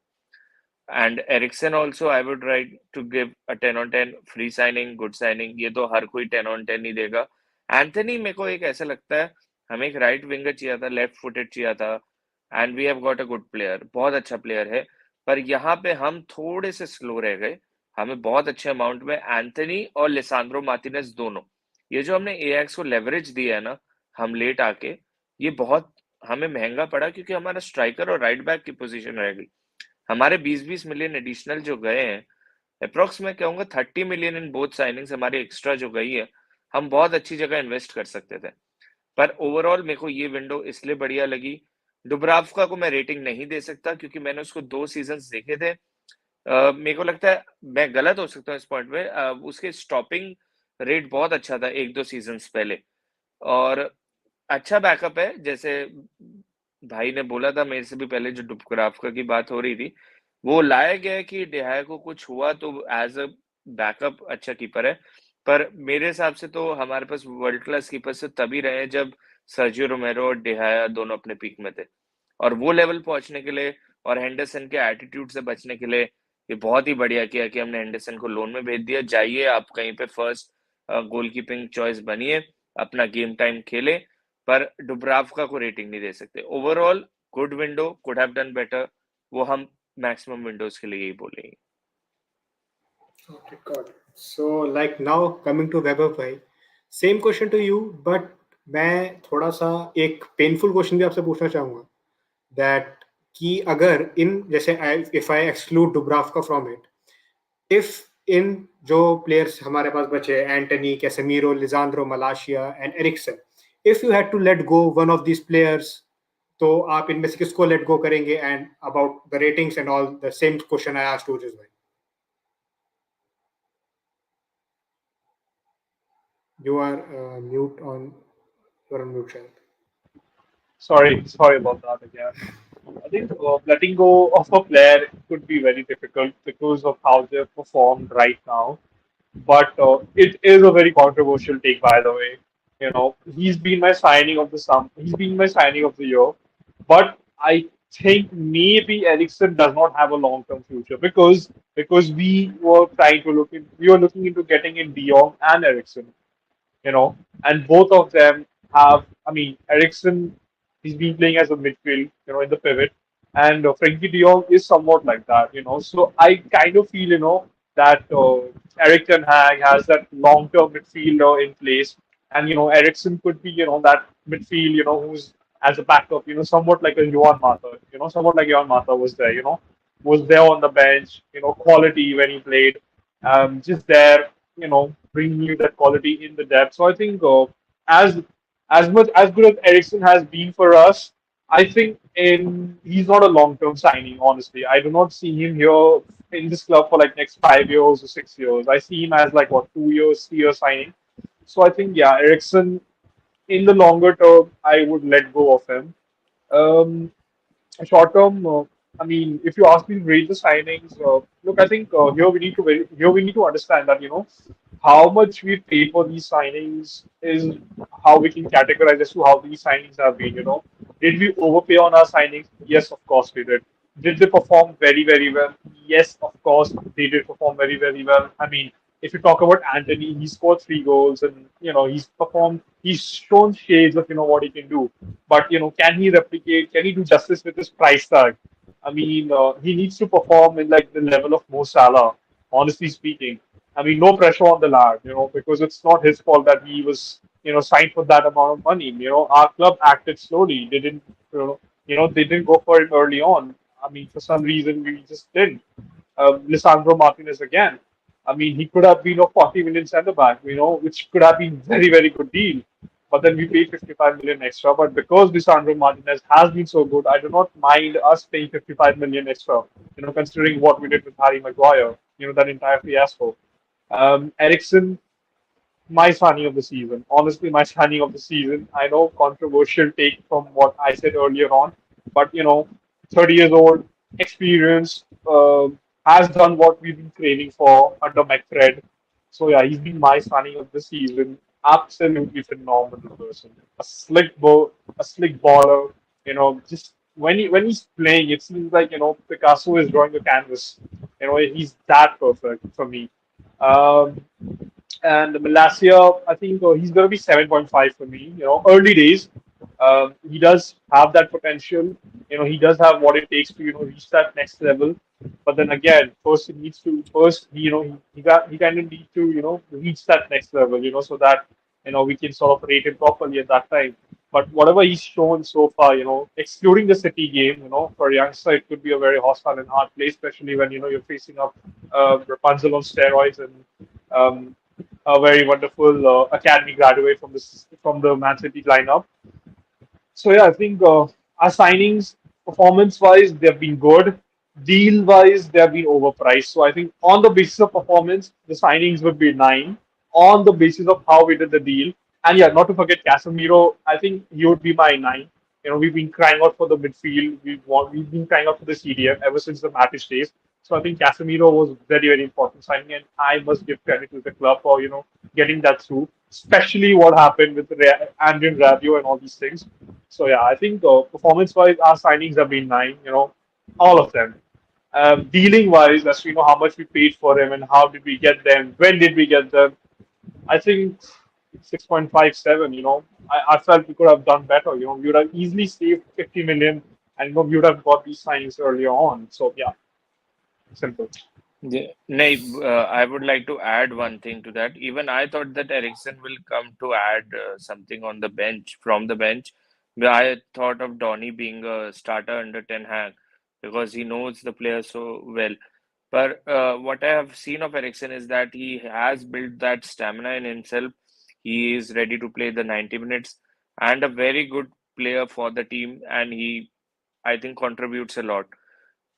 And Eriksen also I would right to give a 10 on 10 free signing, good signing. ये तो हर कोई 10 on 10 ही देगा। एंथनी मेरे को एक ऐसा लगता है, हमें एक राइट विंगर चाहिए था, लेफ्ट फुटेड चाहिए था, and we have got a good player, बहुत अच्छा प्लेयर है। पर यहाँ पे हम थोड़े से स्लो रह गए। हमें बहुत अच्छे अमाउंट में एंथनी और लिसांड्रो मार्टिनेज दोनों, ये जो हमने एएक्स को लेवरेज दिया है ना, हम लेट आके, ये बहुत हमें महंगा पड़ा, क्योंकि हमारा स्ट्राइकर और राइट बैक की पोजीशन रह गई। हमारे 20-20 मिलियन एडिशनल जो गए हैं, अप्रोक्स मैं कहूंगा 30 मिलियन इन बोथ साइनिंग्स हमारी एक्स्ट्रा जो गई है, हम बहुत अच्छी जगह इन्वेस्ट कर सकते थे। पर ओवरऑल मेरे को ये विंडो इसलिए बढ़िया लगी। डुब्रावका को मैं रेटिंग नहीं दे सकता क्योंकि मैंने उसको 2 सीजन्स देखे थे। मेरे को लगता है, मैं गलत हो सकता हूँ इस पॉइंट में, उसके स्टॉपिंग रेट बहुत अच्छा था 1-2 सीजन्स पहले, और अच्छा बैकअप है। जैसे भाई ने बोला था मेरे से भी पहले, जो डुब्रावका की बात हो रही थी, वो लाया गया है कि डिहाया को कुछ हुआ तो एज अ बैकअप अच्छा कीपर है। पर मेरे हिसाब से तो हमारे पास वर्ल्ड क्लास कीपर से तभी रहे जब सर्जियो रोमेरो और डिहाया दोनों अपने पीक में थे। और वो लेवल पहुंचने के लिए और हेंडरसन के एटीट्यूड से बचने के लिए ये बहुत ही बढ़िया किया कि हमने हेंडरसन को लोन में भेज दिया। जाइए आप कहीं पे फर्स्ट गोलकीपिंग चॉइस बनिए, अपना गेम टाइम खेले, पर डुब्रावका को रेटिंग नहीं दे सकते। Overall good window, could have done better, वो हम मैक्सिमम विंडोज के लिए यही बोलेंगे। Okay, got it. So, like now coming to Vaibhav भाई, same question to you, but मैं थोड़ा सा एक पेनफुल क्वेश्चन भी आपसे पूछना चाहूंगा, दैट कि अगर इन जैसे if I exclude Dubravka from it, if इन जो प्लेयर्स हमारे पास बचे, Antony, Casemiro, Lisandro, Malacia and Eriksen, if you had to let go one of these players, तो आप इनमें से किसको लेट गो करेंगे? And about the ratings and all, the same question I asked to bhai. You are mute on. You are on mute, Shahid. Sorry about that again. I think letting go of a player could be very difficult because of how they've performed right now. But it is a very controversial take, by the way. You know, he's been my signing of the sum. He's been my signing of the year. But I think maybe Ericsson does not have a long-term future because we were looking into getting in De Jong and Ericsson, and both of them have, I mean, Eriksen, he's been playing as a midfield, in the pivot, and Frankie de Jong is somewhat like that. So I kind of feel, that Erik Ten Hag has that long-term midfielder in place, and, Eriksen could be, that midfield, who's as a backup, somewhat like a Johan Mata, somewhat like Johan Mata was there, was there on the bench, quality when he played, just there, bringing you that quality in the depth. So I think as much as good as Ericsson has been for us, I think he's not a long term signing. Honestly, I do not see him here in this club for like next 5 years or 6 years. I see him as like what 2 years, 3 years signing. So I think yeah, Ericsson in the longer term, I would let go of him. Um, Short term, I mean, if you ask me to rate the signings, look, I think here we need to understand that how much we pay for these signings is how we can categorize as to how these signings have been. Did we overpay on our signings? Yes, of course we did. Did they perform very, very well? Yes, of course, they did perform very, very well. I mean, if you talk about Antony, he scored 3 goals, and he's performed. He's shown shades of what he can do. But can he replicate? Can he do justice with his price tag? I mean, he needs to perform in like the level of Mo Salah. Honestly speaking, I mean, no pressure on the lad, because it's not his fault that he was signed for that amount of money. Our club acted slowly. They didn't, they didn't go for it early on. I mean, for some reason, we just didn't. Lisandro Martinez again. I mean, he could have been a 40 million centre back, which could have been very, very good deal. But then we paid 55 million extra. But because Lisandro Martinez has been so good, I do not mind us paying 55 million extra, considering what we did with Harry Maguire, that entire fiasco. Eriksen, my signing of the season. Honestly, my signing of the season. I know controversial take from what I said earlier on, but 30 years old, experienced, has done what we've been craving for under McFred. So yeah, he's been my signing of the season. Absolutely phenomenal person. A slick baller. Just when he's playing, it seems like Picasso is drawing a canvas. He's that perfect for me. Um, and Malacia, I think he's going to be 7.5 for me. Early days. He does have that potential. He does have what it takes to reach that next level. But then again, first he needs to first he kind of need to reach that next level. So that we can sort of rate him properly at that time. But whatever he's shown so far, excluding the City game, for a youngster it could be a very hostile and hard play, especially when you're facing up Rapunzel on steroids and um, a very wonderful academy graduate from the Man City lineup. So yeah, I think our signings, performance-wise, they've been good. Deal-wise, they have been overpriced. So I think on the basis of performance, the signings would be 9. On the basis of how we did the deal, and yeah, not to forget Casemiro, I think he would be my 9. We've been crying out for the midfield. We've been crying out for the CDM ever since the Matic days. So I think Casemiro was very, very important signing, and I must give credit to the club for getting that through. Especially what happened with Andrew Rabiot and all these things. So yeah, I think performance-wise, our signings have been 9. All of them. Dealing-wise, as we know how much we paid for him and how did we get them, when did we get them? I think 6.57. I felt we could have done better. We would have easily saved 50 million, and we would have got these signings earlier on. So yeah, simple. Yeah. Naib, I would like to add one thing to that. Even I thought that Ericsson will come to add something on the bench, from the bench. But I thought of Donny being a starter under Ten Hag because he knows the player so well. But what I have seen of Ericsson is that he has built that stamina in himself. He is ready to play the 90 minutes and a very good player for the team, and he, I think, contributes a lot.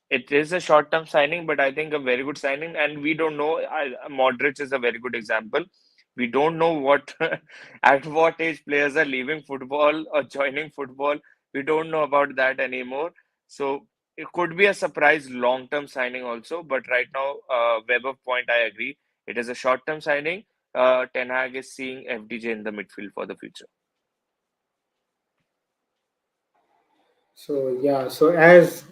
It is a short-term signing, but I think a very good signing. And we don't know. Modric is a very good example. We don't know what at what age players are leaving football or joining football. We don't know about that anymore. So it could be a surprise long-term signing also. But right now, Weber point, I agree. It is a short-term signing. Ten Hag is seeing FDJ in the midfield for the future. So yeah, so as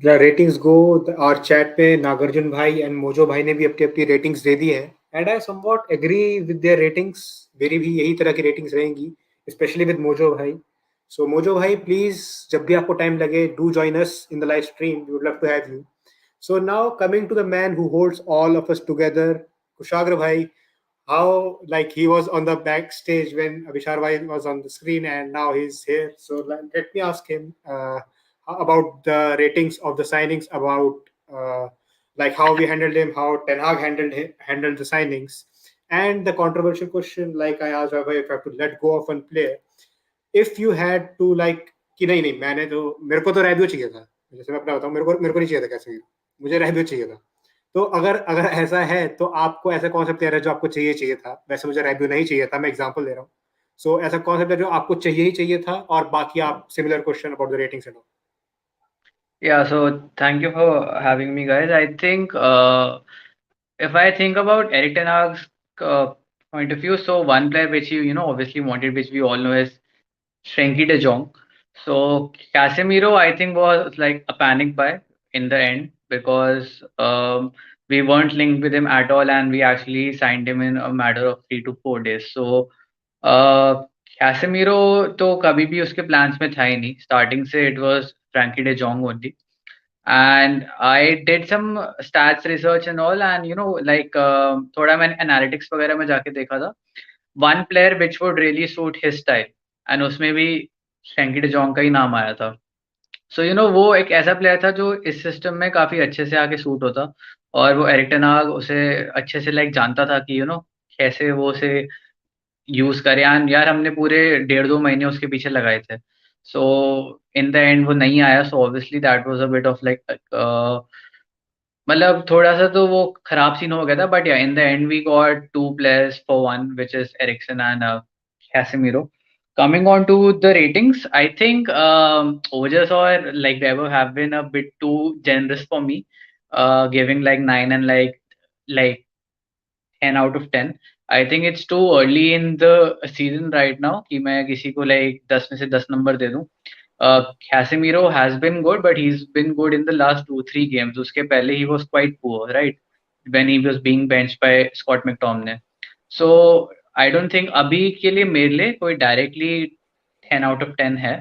the ratings go, our chat पे नागार्जुन भाई and mojo भाई ने भी अपनी अपनी ratings दे दी है, and I somewhat agree with their ratings. मेरी भी यही तरह की ratings रहेंगी, especially with मोजो भाई. So मोजो भाई, please जब भी आपको time लगे, do join us in the live stream. We would love to have you. So now coming to the man who holds all of us together, Kushagra bhai, how like he was on the backstage when Abhishar bhai was on the screen and now he's here. So let me ask him about the ratings of the signings, about like how we handled him, how Ten Hag handled the signings, and the controversial question like I asked Bhai if I have to let go of one player, if you had to like कि नहीं नहीं मैंने तो मेरे को तो रैबियो चाहिए था, जैसे मैं अपना बताऊं, मेरे को नहीं चाहिए था कैसे, मुझे रैबियो चाहिए था. तो अगर अगर ऐसा है तो आपको ऐसा कौन सा प्लेयर है जो आपको चाहिए चाहिए था, वैसे मुझे रैबियो नहीं चाहिए था, मैं एग्जांपल दे रहा हूँ. सो ऐसा कौन सा प्लेयर जो आपको चाहिए ही चाहिए था, और बाकी आप similar question about the ratings and all. Yeah, so thank you for having me, guys. I think if I think about Eric Ten Hag's point of view, so one player which you obviously wanted, which we all know, is Frenkie de Jong. So Casemiro, I think, was like a panic buy. in the end because we weren't linked with him at all, and we actually signed him in a matter of 3 to 4 days. So Casemiro तो कभी भी उसके plans में था ही नहीं starting से. It was Frenkie de Jong only. And I did some stats research and all, and like थोड़ा मैंने analytics वगैरह में जाके देखा था. One player which would really suit his style, and उसमें भी फ्रैंकी डे जोंग का ही नाम आया था. सो वो एक ऐसा प्लेयर था जो इस सिस्टम में काफी अच्छे से आके सूट होता, और वो एरिक टेन हाग उसे अच्छे से लाइक जानता था कि कैसे वो उसे यूज करे. एंड यार हमने पूरे 1.5-2 महीने उसके पीछे लगाए थे. सो इन द एंड वो नहीं आया. So obviously that was a bit of like मतलब थोड़ा सा तो वो खराब सीन हो गया था. बट या in the end we got 2 players for one, which is Eriksen and Casemiro. Coming on to the ratings, I think Ojas or like Weber have been a bit too generous for me, giving like 9 and like 10 out of 10. I think it's too early in the season right now कि मैं किसी को like 10 में से 10 number दे दूं. Casemiro has been good, but he's been good in the last 2-3 games. उसके पहले he was quite poor, right? When he was being benched by Scott McTominay. So I don't think अभी के लिए मेरे लिए कोई directly 10 out of 10 है.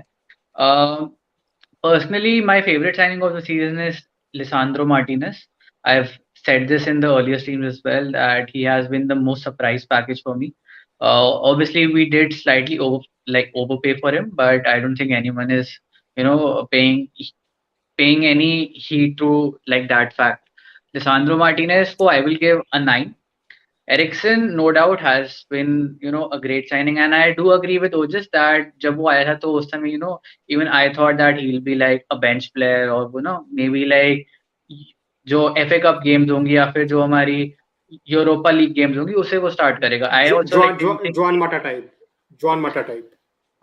Personally, my favorite signing of the season is Lisandro Martinez. I've said this in the earlier streams as well that he has been the most surprise package for me. Obviously, we did slightly overpay for him, but I don't think anyone is paying any heed to like that fact. Lisandro Martinez, I will give a 9. Eriksen, no doubt, has been a great signing, and I do agree with Ojas that जब वो आया था तो उस समय even I thought that he'll be like a bench player or maybe like जो FA Cup games होंगी या फिर जो हमारी यूरोपा लीग गेम्स होंगी उसे वो स्टार्ट करेगा. I also like जॉन माटा टाइप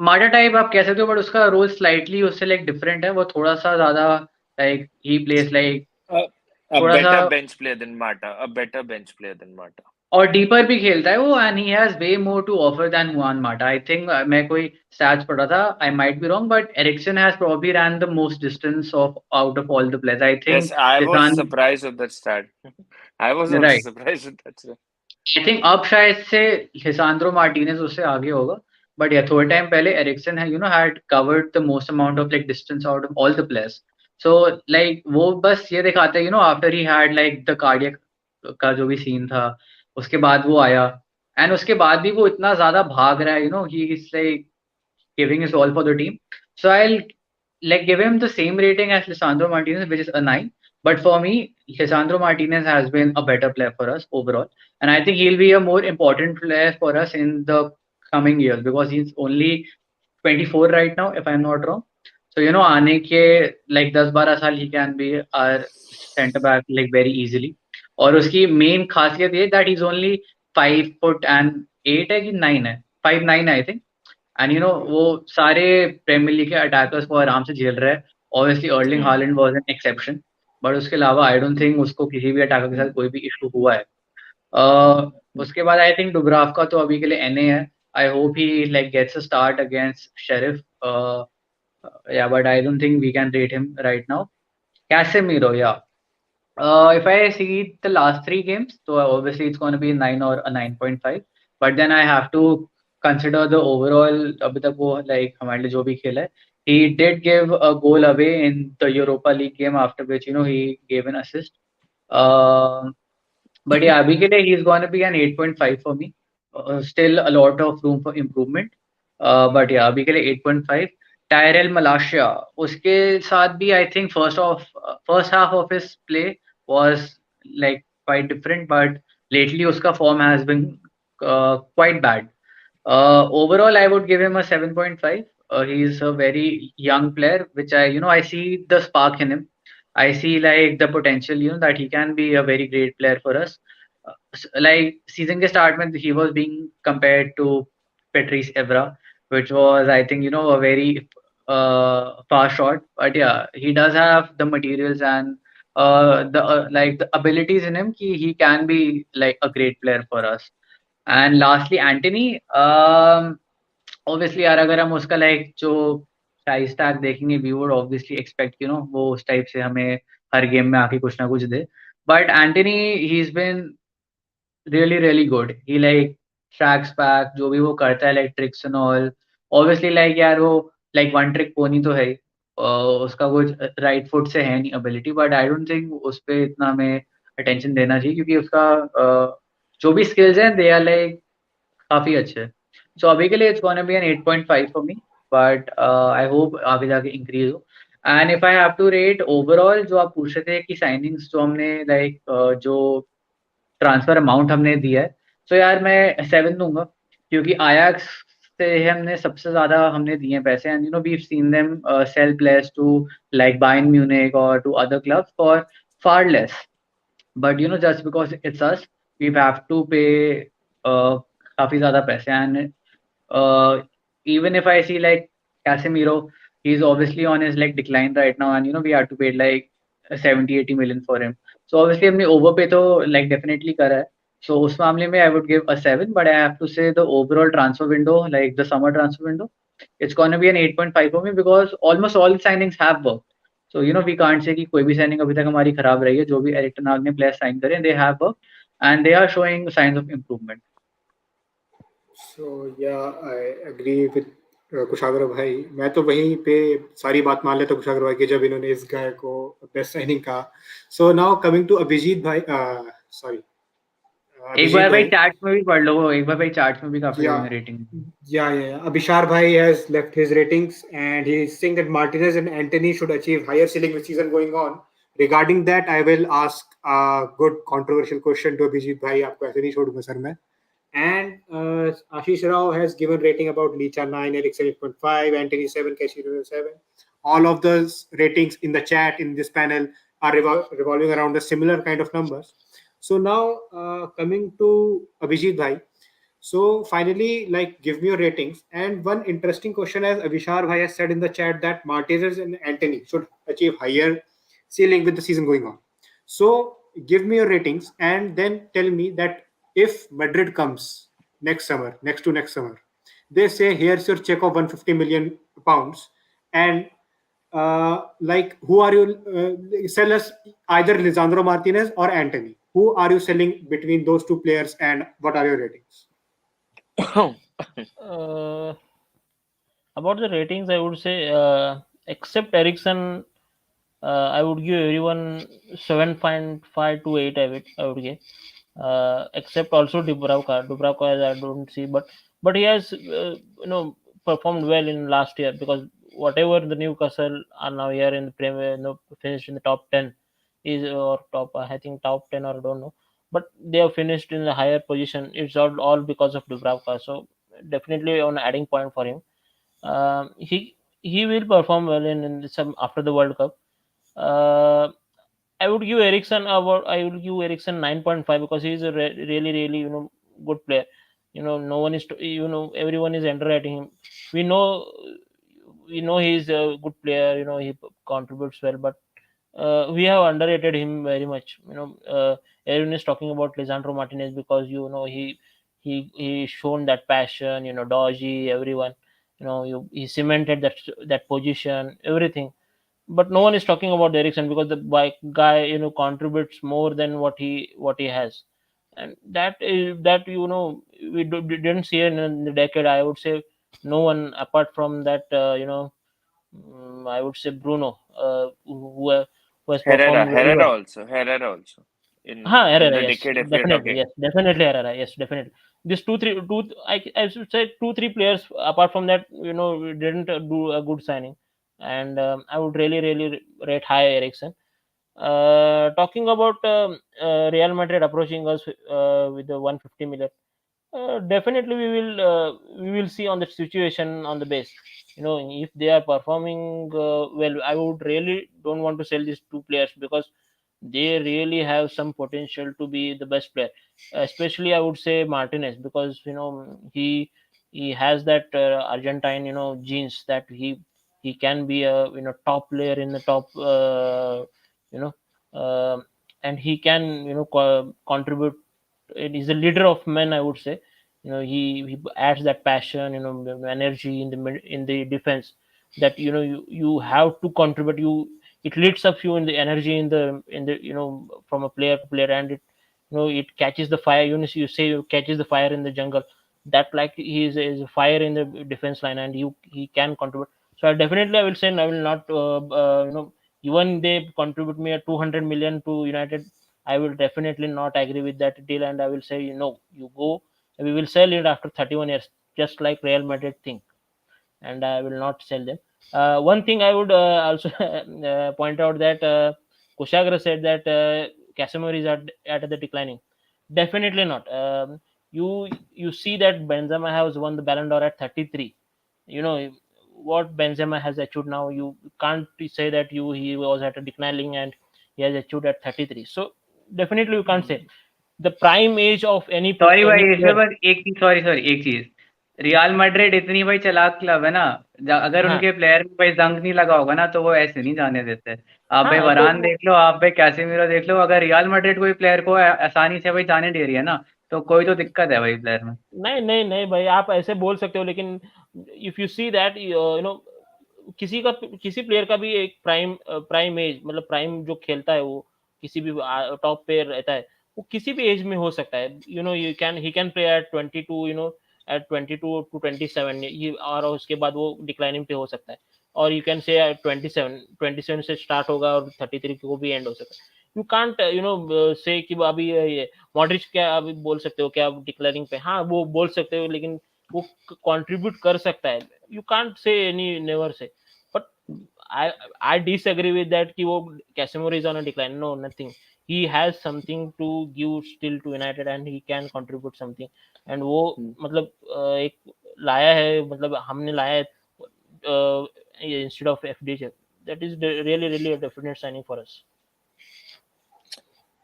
माटा टाइप आप कह सकते हो, बट उसका रोल स्लाइटली उससे लाइक डिफरेंट है. वो थोड़ा सा ज्यादा like he place like A थोड़ा सा better bench player than Mata. A better bench player than Mata. और डीपर भी खेलता है वो. And he has way more to offer than Juan Mata. I think मैं कोई स्टैट्स पढ़ा था, I might be wrong, but Eriksen has probably run the most distance of out of all the players. I Yes, think I was लिसान surprised with that stat. I was also right. surprised with that stat. I think अब शायद से Lisandro Martinez उससे आगे होगा. But या थोड़े time पहले एरिक्सन है had covered the most amount of like distance out of all the players. So like वो बस ये दिखाते हैं after he had like the cardiac का जो भी सीन था उसके बाद वो आया. एंड उसके बाद भी वो इतना ज्यादा भाग रहा है he is like giving his all for the team. So I'll like give him the same rating as Lisandro Martinez, which is a 9. But for me, Lisandro Martinez has been a better player for us overall, and I think he'll be a more important player for us in the coming years because he's only 24 right now, if I'm not wrong. So आने के like 10-12 साल he can be our centre back like very easily. और उसकी main खासियत ये that he's only 5'8" है कि 9 है, 5'9" I think. एंड वो सारे प्रीमियर लीग के अटैकर्स को आराम से झेल रहा है. Obviously Erling Haaland was an exception, but उसके अलावा आई डोंट थिंक उसको किसी भी अटैकर के साथ कोई भी इशू हुआ है. उसके बाद आई थिंक डुब्रावका तो अभी के लिए एनए है. I hope he like gets a start against Sheriff. या but I don't think we can rate him right now. Casemiro, या if I see the last 3 games, so obviously it's going to be a 9 or a 9.5. But then I have to consider the overall. अभी तक वो like हमारे लिए जो भी खेला है, he did give a goal away in the Europa League game after which he gave an assist. But yeah, अभी के लिए he is going to be an 8.5 for me. Still a lot of room for improvement. But yeah, अभी के लिए 8.5. Tyrell Malacia, उसके साथ भी I think first half of his play was like quite different, but lately उसका form has been quite bad. Overall, I would give him a 7.5. He's a very young player, which I see the spark in him. I see like the potential, that he can be a very great player for us. Like season के start में he was being compared to Patrice Evra, which was I think a very far shot. But yeah, he does have the materials and the abilities in him. He can be like a great player for us. And lastly, Antony. Obviously यार अगर हम उसका like जो price tag देखेंगे, we would obviously expect वो उस type से हमें हर गेम में आके कुछ ना कुछ दे. But Antony, he's been really good. He like tracks back, जो भी वो करता है like tricks and all. Obviously like यार वो like one trick pony तो है ही. उसका कुछ right foot से है नहीं ability, but I don't think उस पे इतना हमें attention देना चाहिए क्योंकि उसका जो भी skills हैं they are like काफी अच्छे हैं. So अभी के लिए it's gonna be an 8.5 for me, but I hope आगे जाके increase हो. And if I have to rate overall, जो आप पूछ रहे थे कि signings जो हमने like जो ट्रांसफर अमाउंट हमने दिया है, तो यार मैं 7 दूंगा क्योंकि आयाक्स से हमने सबसे ज्यादा हमने दिए हैं पैसे. And we seen them sell players to like Bayern Munich और to other clubs for far less. But just because it's us, we have to pay काफी ज्यादा पैसे. And even if I see like Casemiro, he's obviously on his like decline right now, and we have to pay like 70-80 million for him. So obviously हमने overpay तो like definitely करा है. So उस मामले में I would give a 7, but I have to say the overall transfer window, like the summer transfer window, it's gonna be an 8.5 for me because almost all the signings have worked. So we can't say कि कोई भी signing अभी तक हमारी खराब रही है. जो भी एरिक टेन हाग ने players sign करे, they have worked and they are showing signs of improvement. So yeah, I agree with Kushagra भाई. मैं तो वहीं पे सारी बात मान लेता कुशागर भाई की जब इन्होंने इस गाय को बेस्ट साइनिंग कहा. So now coming to Abhijit भाई, सॉरी एक बार भाई चैट में भी पढ़ लो, एक बार भाई चैट में भी काफी लोगों ने rating. Yeah. Abhishar Bhai has left his ratings and he's saying that Martinez and Antony should achieve higher ceiling with season going on. Regarding that, I will ask a good controversial question to Abhijit Bhai. आपको ऐसे नहीं छोड़ूंगा sir मैं. And Ashish Rao has given rating about Licha 9, Eriksen 8.5, Antony 7, Cashew 7. All of those ratings in the chat in this panel are revolving around the similar kind of numbers. So now coming to Abhijit Bhai. So finally, like, give me your ratings. And one interesting question, as Avishar Bhai has said in the chat, that Martinez and Antony should achieve higher ceiling with the season going on. So give me your ratings and then tell me that if Madrid comes next summer, next to next summer, they say here's your check of 150 million pounds, and like who are you sell us either Lisandro Martinez or Antony? Who are you selling between those two players, and what are your ratings? About the ratings, I would say except Eriksen, I would give everyone 7.5 to 8. I would give. Except also Dubravka, I don't see, but he has performed well in last year, because whatever the Newcastle are now here in the Premier, finished in the top 10 is, or top, I think top 10, or I don't know, but they have finished in the higher position. It's all because of Dubravka. So definitely on adding point for him. He will perform well in some after the World Cup. I would give Eriksen 9.5 because he is a really good player. No one is everyone is underrating him. We know he is a good player. He contributes well, but we have underrated him very much. Everyone is talking about Lisandro Martinez because he shown that passion. Dodgy everyone. He cemented that position, everything. But no one is talking about Eriksen because the guy contributes more than what he has, and that is that didn't see it in the decade. I would say no one apart from that. I would say Bruno, who has performed very well. Herrera also. In Herrera, the yes, decade, if we are talking. definitely Herrera, yes, definitely. These I should say 2-3 players apart from that, didn't do a good signing, and I would really rate high Eriksen. Talking about Real Madrid approaching us with the 150 million. Definitely we will see on the situation on the base. If they are performing well, I would really don't want to sell these two players because they really have some potential to be the best player. Especially I would say Martinez, because he has that Argentine genes, that he can be a top player in the top you know and he can contribute. It is a leader of men, I would say. He adds that passion, energy in the defense, that you have to contribute. it lifts up you in the energy in the from a player to player, and it catches the fire. You say you catches the fire in the jungle. That like he is a fire in the defense line, and he can contribute. So I will say I will not even they contribute me a 200 million to United, I will definitely not agree with that deal, and I will say, you go, we will sell it after 31 years, just like Real Madrid think, and I will not sell them. One thing I would also point out that Kushagra said that Casemiro is at the declining. Definitely not. You see that Benzema has won the Ballon d'Or at 33. You know what Benzema has achieved now. You can't say that he was at a declining and he has achieved at 33. So definitely you can't say the prime age of sorry भाई, any इसमें player. बस एक चीज, sorry एक चीज, real Madrid इतनी भाई चालाक क्लब है ना, अगर हाँ उनके प्लेयर में भाई जंग नहीं लगा होगा ना तो वो ऐसे नहीं जाने देते। आप भाई हाँ तो वरान देख लो, आप भाई कैसेमीरो देख लो, अगर रियल मैड्रिड कोई प्लेयर को आसानी से भाई जाने दे रही है ना, तो कोई तो दिक्कत है भाई प्लेयर में। नहीं नहीं नहीं भाई, आप ऐसे बोल सकते हो, लेकिन इफ यू सी दैट किसी प्लेयर का भी एक प्राइम एज, मतलब प्राइम जो खेलता है वो किसी भी टॉप प्लेयर रहता है, वो किसी भी एज में हो सकता है। He can play at 22, at 22 to 27, और उसके बाद वो डिक्लाइनिंग पे हो सकता है। और यू कैन से 27 से स्टार्ट होगा और 33 को भी एंड हो सकता है। यू कांट से कि अभी मॉड्रिच क्या अभी बोल सकते हो क्या डिक्लेयरिंग पे, हाँ वो बोल सकते हो, लेकिन वो कंट्रीब्यूट कर सकता है। You can't say any never say, but I disagree with that कि वो Casemiro is on a decline. No, nothing. He has something to give still to United and he can contribute something. And वो मतलब एक लाया है, मतलब हमने लाया है instead of FDJ. That is really a definite signing for us.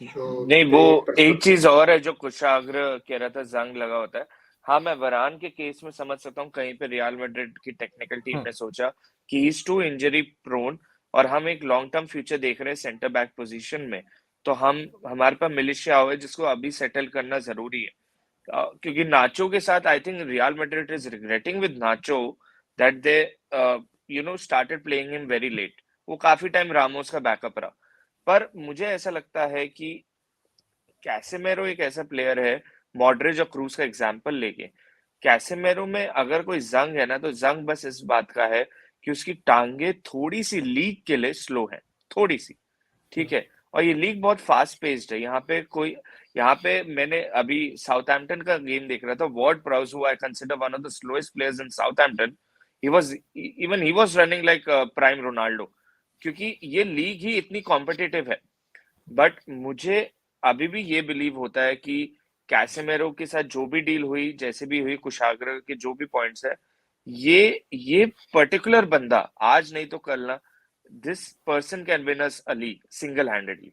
नहीं, वो एक चीज और है जो कुशाग्र कह रहा था, जंग लगा होता है। हाँ, मैं वरान के केस में समझ सकता हूँ, कहीं पे रियल मैड्रिड की टेक्निकल टीम ने सोचा कि he is too injury prone और हम एक लॉन्ग टर्म फ्यूचर देख रहे हैं सेंटर बैक पोजीशन में, तो हमारे पास मिलिशिया है जिसको अभी सेटल करना जरूरी है। क्योंकि नाचो के साथ I think Real Madrid is regretting with Nacho that they started playing him very late. वो काफी टाइम रामोस का बैकअप रहा, पर मुझे ऐसा लगता है कि कैसेमेरो एक ऐसा प्लेयर है, मॉड्रिच और क्रूज का एग्जांपल लेके, कैसेमेरो में अगर कोई जंग है ना, तो जंग बस इस बात का है कि उसकी टांगे थोड़ी सी लीग के लिए स्लो है, थोड़ी सी, ठीक है। और ये लीग बहुत फास्ट पेस्ड है। यहाँ पे मैंने अभी साउथहैम्पटन का गेम देख रहा था, वॉर्ड प्राउस हुआ, I consider one of the slowest players in Southampton. He was running like prime Ronaldo, क्योंकि ये लीग ही इतनी कॉम्पिटिटिव है। बट मुझे अभी भी ये बिलीव होता है कि कैसेमेरो के साथ जो भी डील हुई, जैसे भी हुई, कुशाग्र के जो भी पॉइंट्स है, ये पर्टिकुलर बंदा आज नहीं तो कल ना, this person can win us a league single handedly.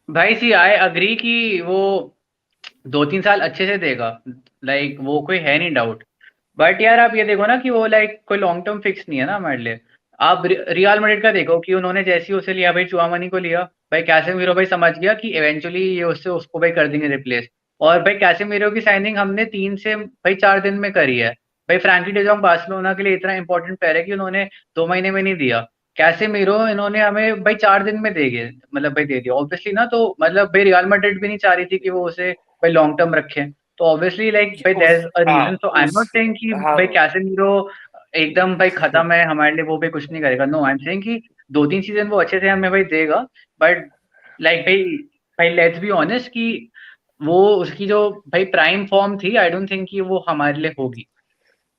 भाई सी आई अग्री कि वो 2-3 साल अच्छे से देगा, लाइक वो कोई है नहीं डाउट। बट यार आप ये देखो ना कि वो लाइक कोई लॉन्ग टर्म फिक्स नहीं है ना हमारे लिए। आप रियल मैड्रिड का देखो कि उन्होंने जैसे ही उसे लिया भाई, चुआमनी को लिया भाई, कैसेमीरो भाई समझ गया कि इवेंचुअली ये उससे उसको भाई कर देंगे रिप्लेस। और भाई कैसेमीरो की साइनिंग हमने 3 से भाई 4 दिन में करी है। भाई फ्रैंकी डे जॉन्ग बार्सिलोना के लिए इतना इंपॉर्टेंट प्लेयर है कि उन्होंने 2 महीने में नहीं दिया। कैसेमीरो इन्होंने हमें भाई 4 दिन में देंगे, मतलब भाई दे दिया ऑब्वियसली ना, तो मतलब भाई रियल मैड्रिड भी नहीं चाह रही थी कि वो उसे भाई लॉन्ग टर्म रखें। तो ऑब्वियसली लाइक भाई there is a reason, so I am not saying कि भाई कैसेमीरो एकदम भाई खत्म है हमारे लिए, वो भी कुछ नहीं करेगा। नो, आई एम सेइंग कि 2-3 सीजन वो अच्छे से हमें भाई देगा। बट लाइक भाई भाई लेट्स बी ऑनेस्ट कि वो उसकी जो भाई प्राइम फॉर्म थी, आई डोंट थिंक कि वो हमारे लिए होगी।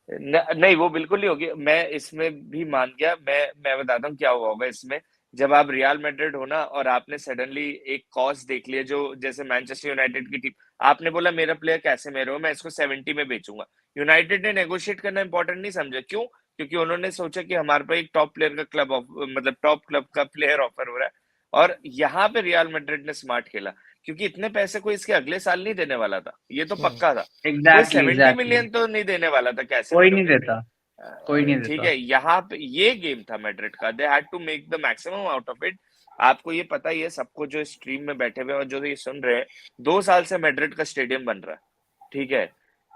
नहीं, वो बिल्कुल नहीं होगी। मैं इसमें भी मान गया। मैं बताता हूँ क्या हुआ होगा इसमें। जब आप रियल मैड्रिड हो ना और आपने सडनली एक कॉस्ट देख लिया, जो जैसे मैनचेस्टर यूनाइटेड की टीम, आपने बोला मेरा प्लेयर कैसे मेरे हो, मैं इसको 70 में बेचूंगा। यूनाइटेड ने नेगोशिएट करना इंपॉर्टेंट नहीं समझा। क्यों? क्योंकि उन्होंने सोचा कि हमारे पास एक टॉप प्लेयर का क्लब, मतलब टॉप क्लब का प्लेयर ऑफर हो रहा है। और यहाँ पे रियल मैड्रिड ने स्मार्ट खेला, क्योंकि इतने पैसे कोई इसके अगले साल नहीं देने वाला था, ये तो पक्का था। कोई एग्जैक्टली 70 एग्जैक्टली, मिलियन तो नहीं देने वाला था कैसे कोई मेरे नहीं के लिए। देता, कोई नहीं ठीक देता। है, यहाँ पे ये गेम था मैड्रिड का, they had to make the maximum out of it. आपको ये पता ही है, सबको जो स्ट्रीम में बैठे हुए और जो ये सुन रहे हैं, 2 साल से मैड्रिड का स्टेडियम बन रहा है, ठीक है।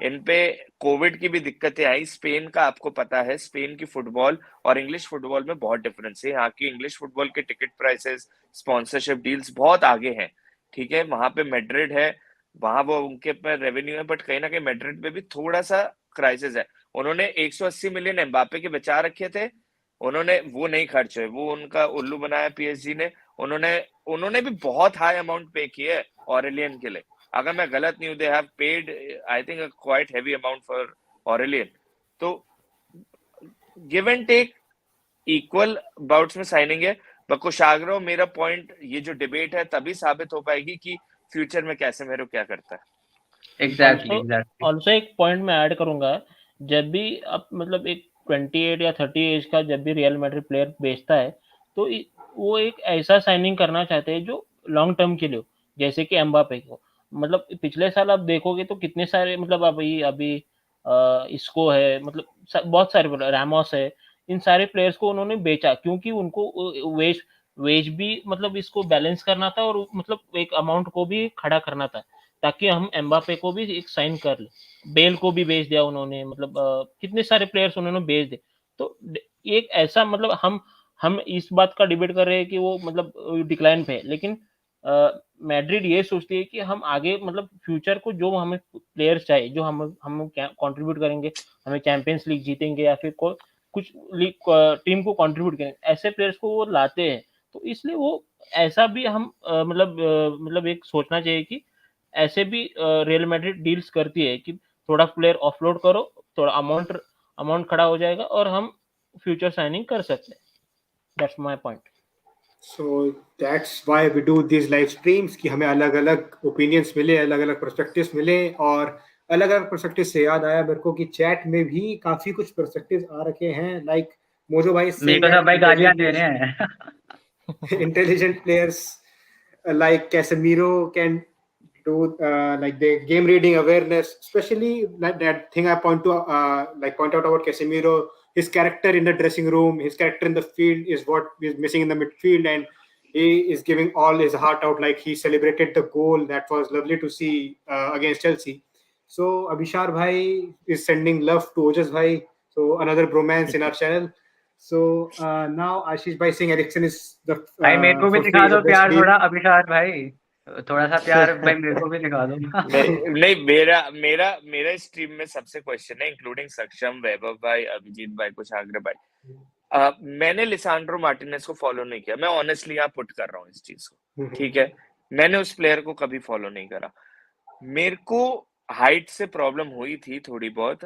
इन पे कोविड की भी दिक्कतें आई। स्पेन का आपको पता है, स्पेन की फुटबॉल और इंग्लिश फुटबॉल में बहुत डिफरेंस है। यहाँ की इंग्लिश फुटबॉल के टिकट प्राइसेस, स्पॉन्सरशिप डील्स बहुत आगे हैं, ठीक है। वहां पे मैड्रिड है, वहां वो उनके पे रेवेन्यू है, बट कहीं ना कहीं मैड्रिड पे भी थोड़ा सा क्राइसिस है। उन्होंने 180 मिलियन एम्बापे के बचा रखे थे, उन्होंने वो नहीं खर्च है, वो उनका उल्लू बनाया पीएसजी ने। उन्होंने उन्होंने भी बहुत हाई अमाउंट पे किए ऑरेलियन के लिए। अगर मैं गलत नहीं हूं, they have paid I think quite heavy amount for Aurelien. तो give and take equal bouts में साइनिंग है। बकुशाग्रो, मेरा पॉइंट, ये जो डिबेट है तभी साबित हो पाएगी कि फ्यूचर में कैसे मेरो क्या करता है। Exactly exactly. ऑल्सो एक पॉइंट मैं ऐड करूंगा, जब भी अब मतलब एक 28 या 30 एज का जब भी रियल मैड्रिड प्लेयर बेचता है, तो वो एक ऐसा साइनिंग करना चाहते हैं जो लॉन्ग टर्म के लिए हो, जैसे कि एम्बापे को। मतलब पिछले साल आप देखोगे तो कितने सारे, मतलब अभी अभी इसको है, मतलब बहुत सारे, रैमोस है, इन सारे प्लेयर्स को उन्होंने बेचा क्योंकि उनको वेज वेज भी मतलब इसको बैलेंस करना था, और मतलब एक अमाउंट को भी खड़ा करना था, ताकि हम एम्बापे को भी एक साइन कर ले। बेल को भी बेच दिया उन्होंने, मतलब कितने सारे प्लेयर्स उन्होंने बेच दिए। तो एक ऐसा, मतलब हम इस बात का डिबेट कर रहे हैं कि वो मतलब डिक्लाइन पे है, लेकिन मैड्रिड ये सोचती है कि हम आगे मतलब फ्यूचर को जो हमें प्लेयर्स चाहिए, जो हम कंट्रीब्यूट करेंगे, हमें चैंपियंस लीग जीतेंगे या फिर कुछ लीग टीम को कंट्रीब्यूट करेंगे, ऐसे प्लेयर्स को वो लाते हैं। तो इसलिए वो ऐसा भी हम मतलब एक सोचना चाहिए कि ऐसे भी रियल मैड्रिड डील्स करती है कि थोड़ा प्लेयर ऑफलोड करो, थोड़ा अमाउंट खड़ा हो जाएगा और हम फ्यूचर साइनिंग कर सकते हैं। That's my point. So that's why we do these live streams कि हमें अलग अलग ओपिनियंस मिले, अलग अलग पर्सपेक्टिव्स मिले। और अलग अलग पर्सपेक्टिव से याद आया मेरे को कि चैट में भी काफी कुछ पर्सपेक्टिव्स आ रखे हैं, लाइक मोजो भाई मेरे सेइंग को सब दैट भाई गालियां दे रहे हैं। intelligent players like Casemiro can do like the game reading awareness, especially like that thing I point out about Casemiro. His character in the dressing room, his character in the field is what is missing in the midfield, and he is giving all his heart out. Like he celebrated the goal, that was lovely to see against Chelsea. So Abhishar bhai is sending love to Ojas bhai. So another bromance in our channel. So now Ashish bhai saying Eriksen is the भाई मेरे को भी for दिखा free is दो the best प्यार deal. थोड़ा, अभिषाक भाई थोड़ा सा प्यार भाई मेरे को भी दिखा दो। नहीं नहीं, मेरा मेरा मेरा स्ट्रीम में सबसे क्वेश्चन है, इंक्लूडिंग सक्षम, वैभव भाई, अभिजीत भाई, कुशाग्र भाई। मैंने लिसांड्रो मार्टिनेज को फॉलो नहीं किया, मैं ऑनेस्टली यहाँ पुट कर रहा हूँ इस चीज को, ठीक है। मैंने उस प्लेयर को कभी फॉलो नहीं करा। मेरे को हाइट से प्रॉब्लम हुई थी थोड़ी बहुत,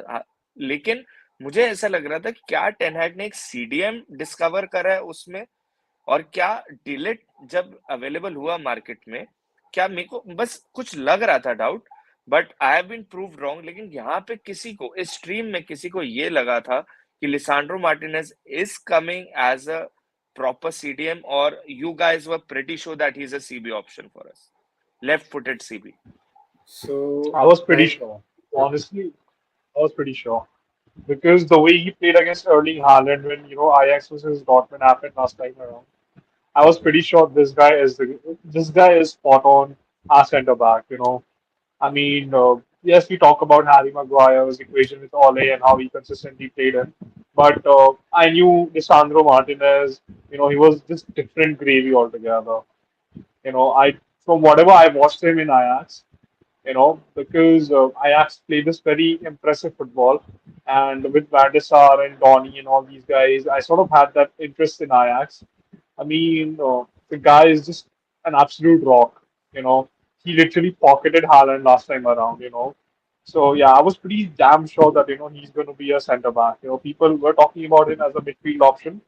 लेकिन मुझे ऐसा लग रहा था कि क्या टेन हैग ने एक सीडीएम डिस्कवर करा है उसमें, और क्या डिलीट जब अवेलेबल हुआ मार्केट में, क्या मेरे को बस कुछ लग रहा था doubt, but I have been proved wrong. लेकिन यहाँ पे किसी को इस स्ट्रीम में किसी को ये लगा था कि Lisandro Martinez is coming as a proper CDM, or you guys were pretty sure that he's a CB option for us, left-footed CB? So I was pretty like sure. Honestly, I was pretty sure. Because the way he played against Erling Haaland when, Ajax versus Dortmund happened last time around, I was pretty sure this guy is spot on our centre back. I mean, yes, we talk about Harry Maguire's equation with Ole and how he consistently played him, but I knew Lisandro Martinez. He was just different gravy altogether. I from whatever I watched him in Ajax, because Ajax played this very impressive football, and with Van der Sar and Donny and all these guys, I sort of had that interest in Ajax. I mean, the guy is just an absolute rock. He literally pocketed Haaland last time around. So yeah, I was pretty damn sure that he's going to be a centre back. People were talking about him as a midfield option,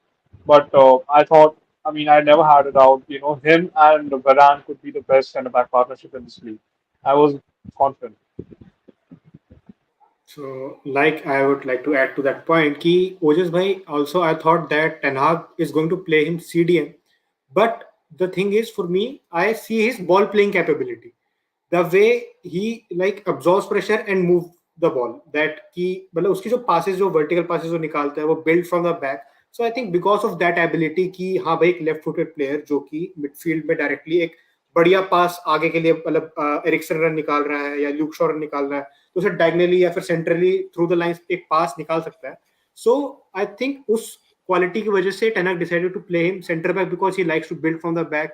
but I thought, I mean, I never had it out. Him and Varane could be the best centre back partnership in this league. I was confident. So, like I would like to add to that point, कि Ojas bhai, also I thought that Ten Hag is going to play him CDM, but the thing is for me, I see his ball playing capability, the way he like absorbs pressure and move the ball. That कि मतलब उसकी जो passes, जो vertical passes जो निकालता है, वो build from the back. So I think because of that ability कि हाँ भाई एक left footed player जो कि midfield में directly एक बढ़िया पास आगे के लिए, मतलब एरिक्सन रन निकाल रहा है या ल्यूक शॉ रन निकाल रहा है, तो उसे डायगनली या फिर सेंट्रली थ्रू द लाइंस एक पास निकाल सकता है. सो आई थिंक उस क्वालिटी की वजह से Ten Hag decided to play him centre back because he likes to build from the back.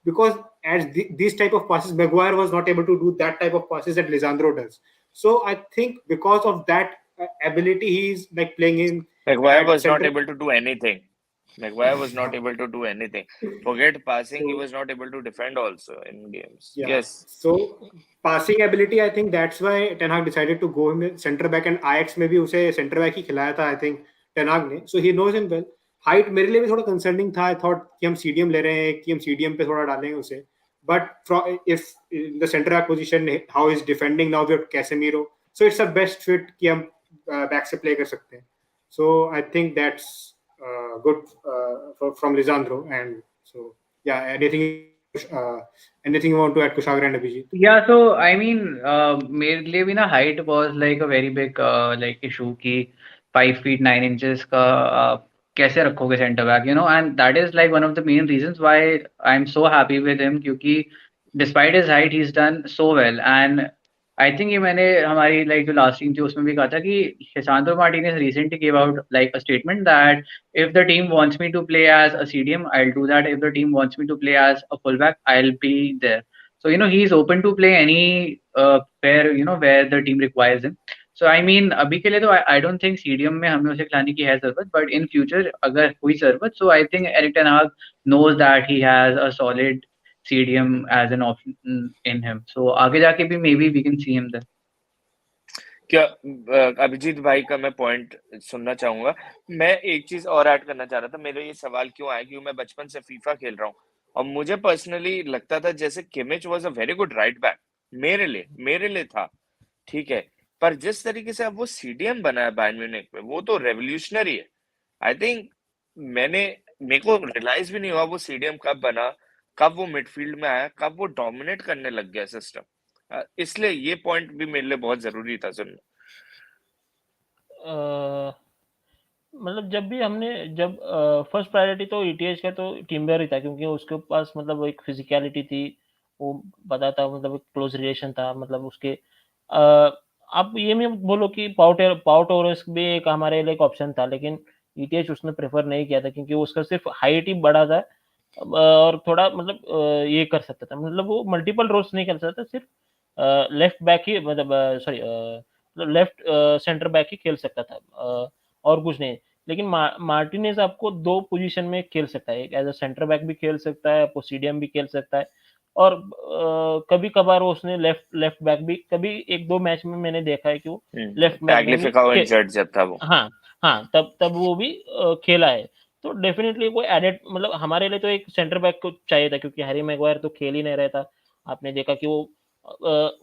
Because as these type of passes, Maguire was not able to do that type of passes that Lisandro does. So I think because of that ability, he's like playing in Maguire at was not center. able to do anything. Maguire was not able to do anything. Forget passing, he So, was not able to defend also in games. yeah. Yes. So passing ability, I think that's why Ten Hag decided to go him center back, and Ajax में भी उसे center back ही खिलाया था I think Ten Hag ने. So he knows him well. Height मेरे लिए भी थोड़ा कंसर्निंग था. आई थॉट कि हम सीडीएम ले रहे हैं, कि हम सीडीएम पे थोड़ा डालेंगे उसे. But if the centre back position how is defending now we have Casemiro, so it's a best fit कि हम बैक से प्ले कर सकते हैं. So I think that's good from Lisandro. And so yeah anything you want to add Kushagra and Abhijeet? Yeah, so I mean, मेरे लिए भी ना height was like a very big like issue कि 5 feet 9 inches का कैसे रखोगे center back, you know, and that is like one of the main reasons why I'm so happy with him क्योंकि despite his height he's done so well. And I think ये मैंने हमारी like जो last team थी उसमें भी कहा था कि Lisandro Martinez recently gave out like a statement that if the team wants me to play as a CDM, I'll do that. If the team wants me to play as a fullback, I'll be there. So, you know, he's open to play any pair, you know, where the team requires him. So, I mean, अभी के लिए तो I don't think CDM में हमें उसे खिलाने की है ज़रूरत, but in future अगर हुई ज़रूरत, so I think Erik ten Hag knows that he has a solid CDM as an option in him. So आगे जाके भी maybe we can see him there. क्या अभिजीत भाई का मैं पॉइंट सुनना चाहूंगा. मैं एक चीज और ऐड करना चाह रहा था. मेरा ये सवाल क्यों आया, क्योंकि मैं बचपन से फीफा खेल रहा हूँ और मुझे पर्सनली लगता था जैसे Kimmich was a very good right back. मेरे लिए था, ठीक है, पर जिस तरीके से अब वो सीडीएम बना है बायर्न म्यूनिख में, वो तो रेवोल्यूशनरी है. आई थिंक मेरे को रियलाइज भी नहीं हुआ वो सीडीएम कब बना, कब वो मिडफील्ड में आया, कब वो डोमिनेट करने लग गया सिस्टम. इसलिए ये पॉइंट भी मेरे लिए बहुत जरूरी था सुनना. मतलब जब फर्स्ट प्रायोरिटी तो ईटीएच का तो टिम्बर ही था, क्योंकि उसके पास मतलब एक फिजिकलिटी थी, वो पता था, मतलब एक क्लोज रिलेशन था. मतलब उसके आप ये नहीं बोलो कि पाउटोरस भी एक हमारे लिए एक ऑप्शन था, लेकिन ईटीएच उसने प्रेफर नहीं किया था क्योंकि उसका सिर्फ हाइट ही बड़ा था और थोड़ा मतलब ये कर सकता था, मतलब वो मल्टीपल रोल्स नहीं कर सकता था, सिर्फ लेफ्ट बैक ही, मतलब सॉरी लेफ्ट सेंटर बैक ही खेल सकता था, और कुछ नहीं. लेकिन मार्टिनेज आपको दो पोजीशन में खेल सकता है, एज अ सेंटर बैक भी खेल सकता है, पोसीडियम भी खेल सकता है, और कभी कभार उसने लेफ्ट बैक भी, कभी एक दो मैच में मैंने देखा है कि वो लेफ्ट बैक में भी इंजर्ड जब था वो. हाँ हाँ, तब वो भी खेला है. तो डेफिनेटली कोई एडेड, मतलब हमारे लिए तो एक सेंटर बैक को चाहिए था, क्योंकि हैरी मैगवायर तो खेल ही नहीं रहा था. आपने देखा कि वो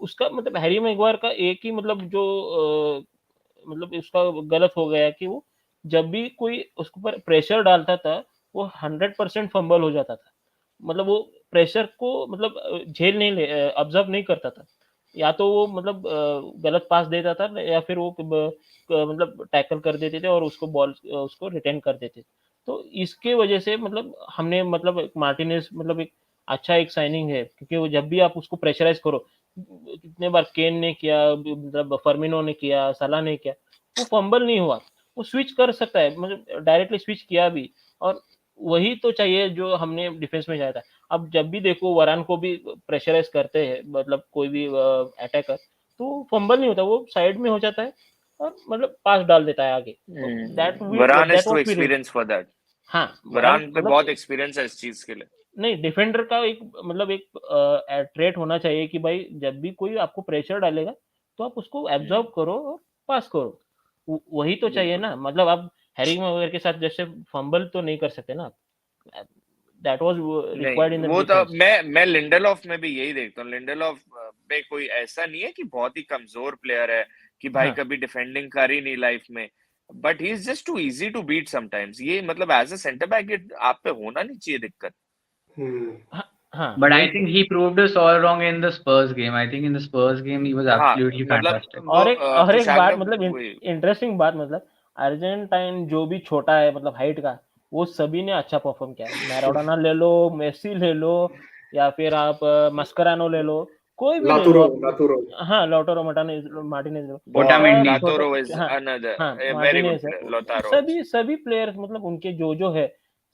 उसका मतलब हैरी मैगवायर का एक ही मतलब जो मतलब उसका गलत हो गया कि वो जब भी कोई उसके ऊपर प्रेशर डालता था वो 100% फंबल हो जाता था. मतलब वो प्रेशर को मतलब झेल नहीं ले, ऑब्जर्व नहीं करता था, या तो वो मतलब गलत पास देता था, या फिर वो मतलब टैकल कर देते थे और उसको बॉल उसको रिटेन कर देते थे. तो इसके वजह से मतलब हमने मतलब मार्टिनेज मतलब एक अच्छा एक साइनिंग है, क्योंकि वो जब भी आप उसको प्रेशराइज करो, कितने बार केन ने किया, मतलब फर्मिनो ने किया, सलाह ने किया, वो फंबल नहीं हुआ. वो स्विच कर सकता है, मतलब डायरेक्टली स्विच किया भी, और वही तो चाहिए जो हमने डिफेंस में चाहा था. अब जब भी देखो वरान को भी प्रेशराइज करते हैं, मतलब कोई भी अटैकर, तो फंबल नहीं होता, वो साइड में हो जाता है और मतलब पास डाल देता है आगे. Varane is too experience for that. हाँ, वरान पे बहुत एक्सपीरियंस है इस चीज के लिए. नहीं, डिफेंडर का एक मतलब एक ट्रेट होना चाहिए कि भाई जब भी कोई आपको प्रेशर डालेगा तो आप उसको एब्जॉर्ब करो और पास करो. वही तो चाहिए ना. मतलब आप हैरी मैगवायर के साथ जैसे फंबल तो नहीं कर सकते ना. That was required in the वो तो डिफेंस. मैं लिंडेलॉफ में भी यही देखता हूँ. लिंडेलॉफ पे कोई ऐसा नहीं है कि बहुत ही कमजोर प्लेयर है कि भाई कभी डिफेंडिंग कर ही नहीं लाइफ में, but he is just too easy to beat sometimes. ये मतलब एज अ सेंटर बैक आप पे होना नहीं चाहिए दिक्कत. But I think he proved us all wrong in the Spurs game. I think in the Spurs game he was absolutely fantastic. और एक बात मतलब इंटरेस्टिंग बात, मतलब अर्जेंटाइन जो भी छोटा है मतलब हाइट का, वो सभी ने अच्छा परफॉर्म किया. मैराडोना ले लो, मेसी ले लो, या फिर आप मस्करानो ले लो, कोई भी ले लो लातूरो आप। लातूरो हाँ, लॉटरो मार्टिनेज लो, ओटामेंडी। सब छोटे, Latoro is हाँ another हाँ, a very good मार्टिनेज है, player. Lautaro also. सभी प्लेयर्स मतलब उनके जो है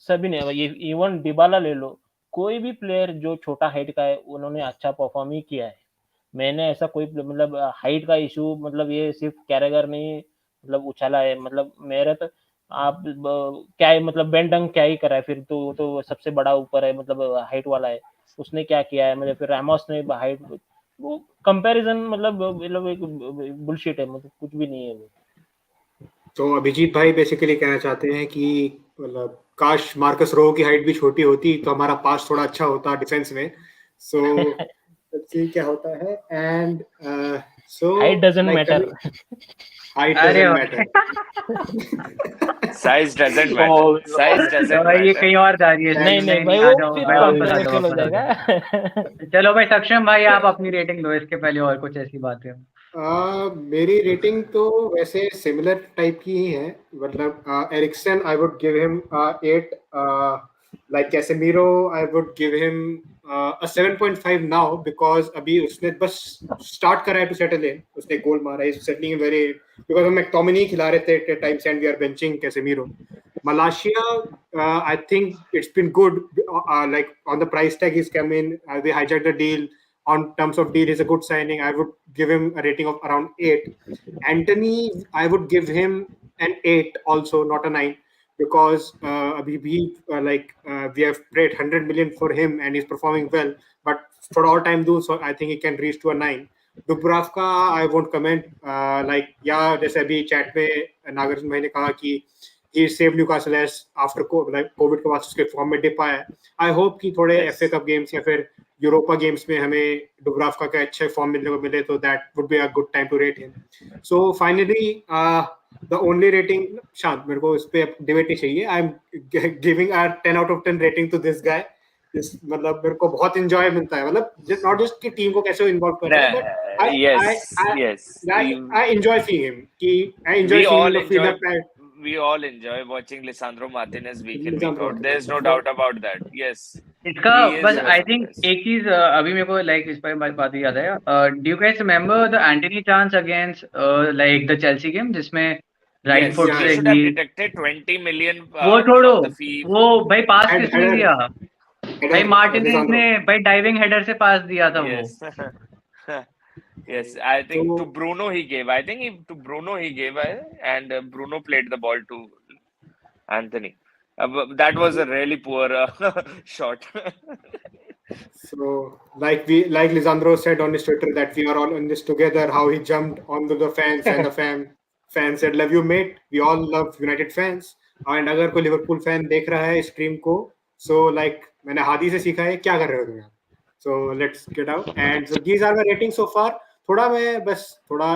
सभी ने, ये इवन डिबाला ले लो, कोई भी प्लेयर जो छोटा हाइट का है उन्होंने अच्छा परफॉर्म ही किया है। मैंने ऐसा कोई मतलब हाइट का इशू, मतलब ये सिर्फ कैरेगर नहीं मतलब उछाला है, मतलब मेरे तो आप क्या है, मतलब बेंडंग क्या ही करा है फिर, तो वो तो सबसे बड़ा ऊपर है, मतलब हाइट वाला है, उसने क्या किया है, मतलब फिर रामोस ने हाइट, वो कंपैरिजन मतलब एक बुलशिट है, मतलब कुछ भी नहीं है वो। तो अभिजीत भाई बेसिकली कहना चाहते हैं कि मतलब काश मार्कस रो की हाइट भी छोटी होती तो हमारा पास थोड़ा अच्छा होता डिफेंस में। सो लेट्स सी क्या होता है। And so height doesn't like matter. Height अरे डजंट भाई matter. Size doesn't Come matter. on, Size तो doesn't भाई ये matter. कहीं और जा रही है, नहीं नहीं नहीं भाई, नहीं, आ वो जाओ फिर भाई, वापस आ जाओ, कंट्रोवर्शियल हो वापस आ जाएगा। जाओ। चलो भाई सक्षम भाई, आप अपनी रेटिंग लो इसके पहले और कुछ ऐसी बातें। मेरी रेटिंग तो वैसे सिमिलर टाइप की ही है, मतलब Eriksen I would give him 8, like Casemiro I would give him 7.5 now because अभी उसने बस स्टार्ट करा है टू सेटल इन, उसने गोल मारा है, सेटलिंग इन वेरी, बिकॉज हम मैक्टोमिनी खिला रहे थे at times and we are benching Casemiro. Malacia, I think it's been good. Like on the price tag he's come in, they hijacked the deal. On terms of deal, he's a good signing. I would give him a rating of around 8. Antony, I would give him an 8 also, not a 9, because we have paid 100 million for him and he's performing well. But for all time do so, I think he can reach to a 9. Dubravka, I won't comment. Like yeah, जैसे अभी chat में नागार्जुन भाई ने कहा कि he saved Newcastle as after Covid के बाद उसके फॉर्म में डिप आया है। आई होप कि थोड़े Yes. एफए कप गेम्स या फिर यूरोपा गेम्स में हमें डुब्राव्का का अच्छे फॉर्म मिलने को मिले, तो that would be a good time to rate him. So finally the only rating, शांत मेरे को इस पे डिबेट नहीं चाहिए, I am giving a 10 out of 10 rating to this guy. मतलब मेरे को बहुत एंजॉय मिलता है, मतलब नॉट जस्ट कि टीम को कैसे इन्वॉल्व कर रहा है, but I I Yes, yes. I enjoy seeing him, कि I enjoy We seeing all him the field enjoy. Up We all enjoy watching Lisandro Martinez week in week Lisandro out. There's no Martinez. doubt about that. Yes, इसका he is बस one I of the think best. एक चीज अभी मेरे को like इस पर बात याद है, do you guys remember the Antony chance against like the Chelsea game जिसमें right Yes, foot Yeah, he से should he, have deducted 20 million वो छोड़ो, from the fee. वो भाई पास किसने header, दिया, भाई मार्टिनेज Lisandro. ने भाई डाइविंग हेडर से पास दिया था वो। Yes. Yes, I think to So Bruno he gave. I think to Bruno he gave, and Bruno played the ball to Anthony. But that was a really poor shot. like Lisandro said on his Twitter that we are all in this together. How he jumped onto the fans and the fans said, "Love you, mate." We all love United fans. And अगर कोई Liverpool fan देख रहा है stream को, so like मैंने हादी से सीखा है, क्या कर रहे हो तुम यहाँ? So let's get out. And so these are my ratings so far. थोड़ा मैं बस थोड़ा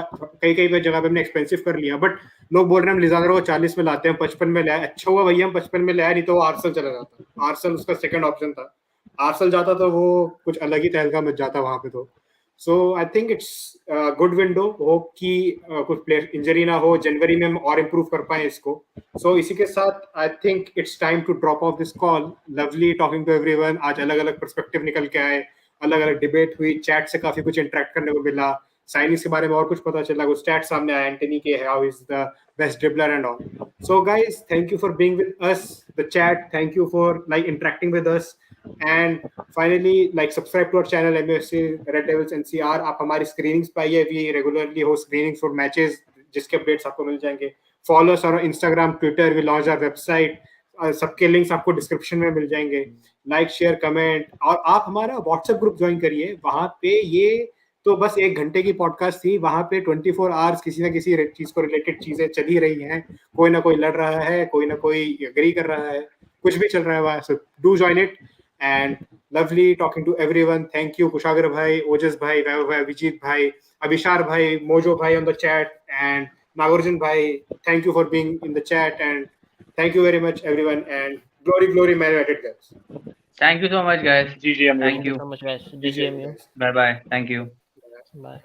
कई पे जगह पे हमने एक्सपेंसिव कर लिया, बट लोग बोल रहे हैं हम लिजांड्रो को 40 में लाते हैं, 55 में लाया, अच्छा हुआ भैया हम 55 में लाया, नहीं तो वो आर्सेनल चला जाता, आर्सेनल उसका सेकंड ऑप्शन था, आर्सेनल जाता तो वो कुछ अलग ही तहलका मच जाता वहां पे। तो so I think it's good window, hope कि कुछ प्लेयर इंजरी ना हो, जनवरी में हम और इम्प्रूव कर पाए इसको। सो इसी के साथ I think it's time to drop off this call. Lovely talking to everyone, आज अलग अलग पर्सपेक्टिव निकल के आए, अलग अलग डिबेट हुई, चैट से काफी कुछ इंटरेक्ट करने को मिला, साइनिंग्स के बारे में और कुछ पता चला, कुछ स्टैट सामने आया एंटनी के, how is the best dribbler and all. So guys, thank you for being with us, the chat, thank you for like interacting with us, and finally like subscribe to our channel MFC Red Devils NCR. आप हमारी screenings पाइए, we regularly host screenings for matches जिसके updates आपको मिल जाएंगे। Follow us on Instagram, Twitter, we launch our website, सबके links आपको description में मिल जाएंगे। लाइक शेयर कमेंट, और आप हमारा व्हाट्सएप ग्रुप ज्वाइन करिए, वहां पे ये तो बस 1 घंटे की पॉडकास्ट थी, वहां पे 24 आवर्स किसी ना किसी चीज को रिलेटेड चीजें चल ही रही हैं, कोई ना कोई लड़ रहा है, कोई ना कोई एग्री कर रहा है, कुछ भी चल रहा है वहां। So do join it, and lovely talking to everyone. Thank you Kushagra भाई, ओजस भाई, वैभव भाई, अभिजीत भाई, Abhishar bhai, Mojo bhai on the chat, and Nagarjuna bhai, thank you for being in the chat, and thank you very much everyone, and glory Man United guys. Thank you so much guys, GGMU. thank Thank you you, so much, guys. GGM GGMU. guys. bye bye, thank you. Bye.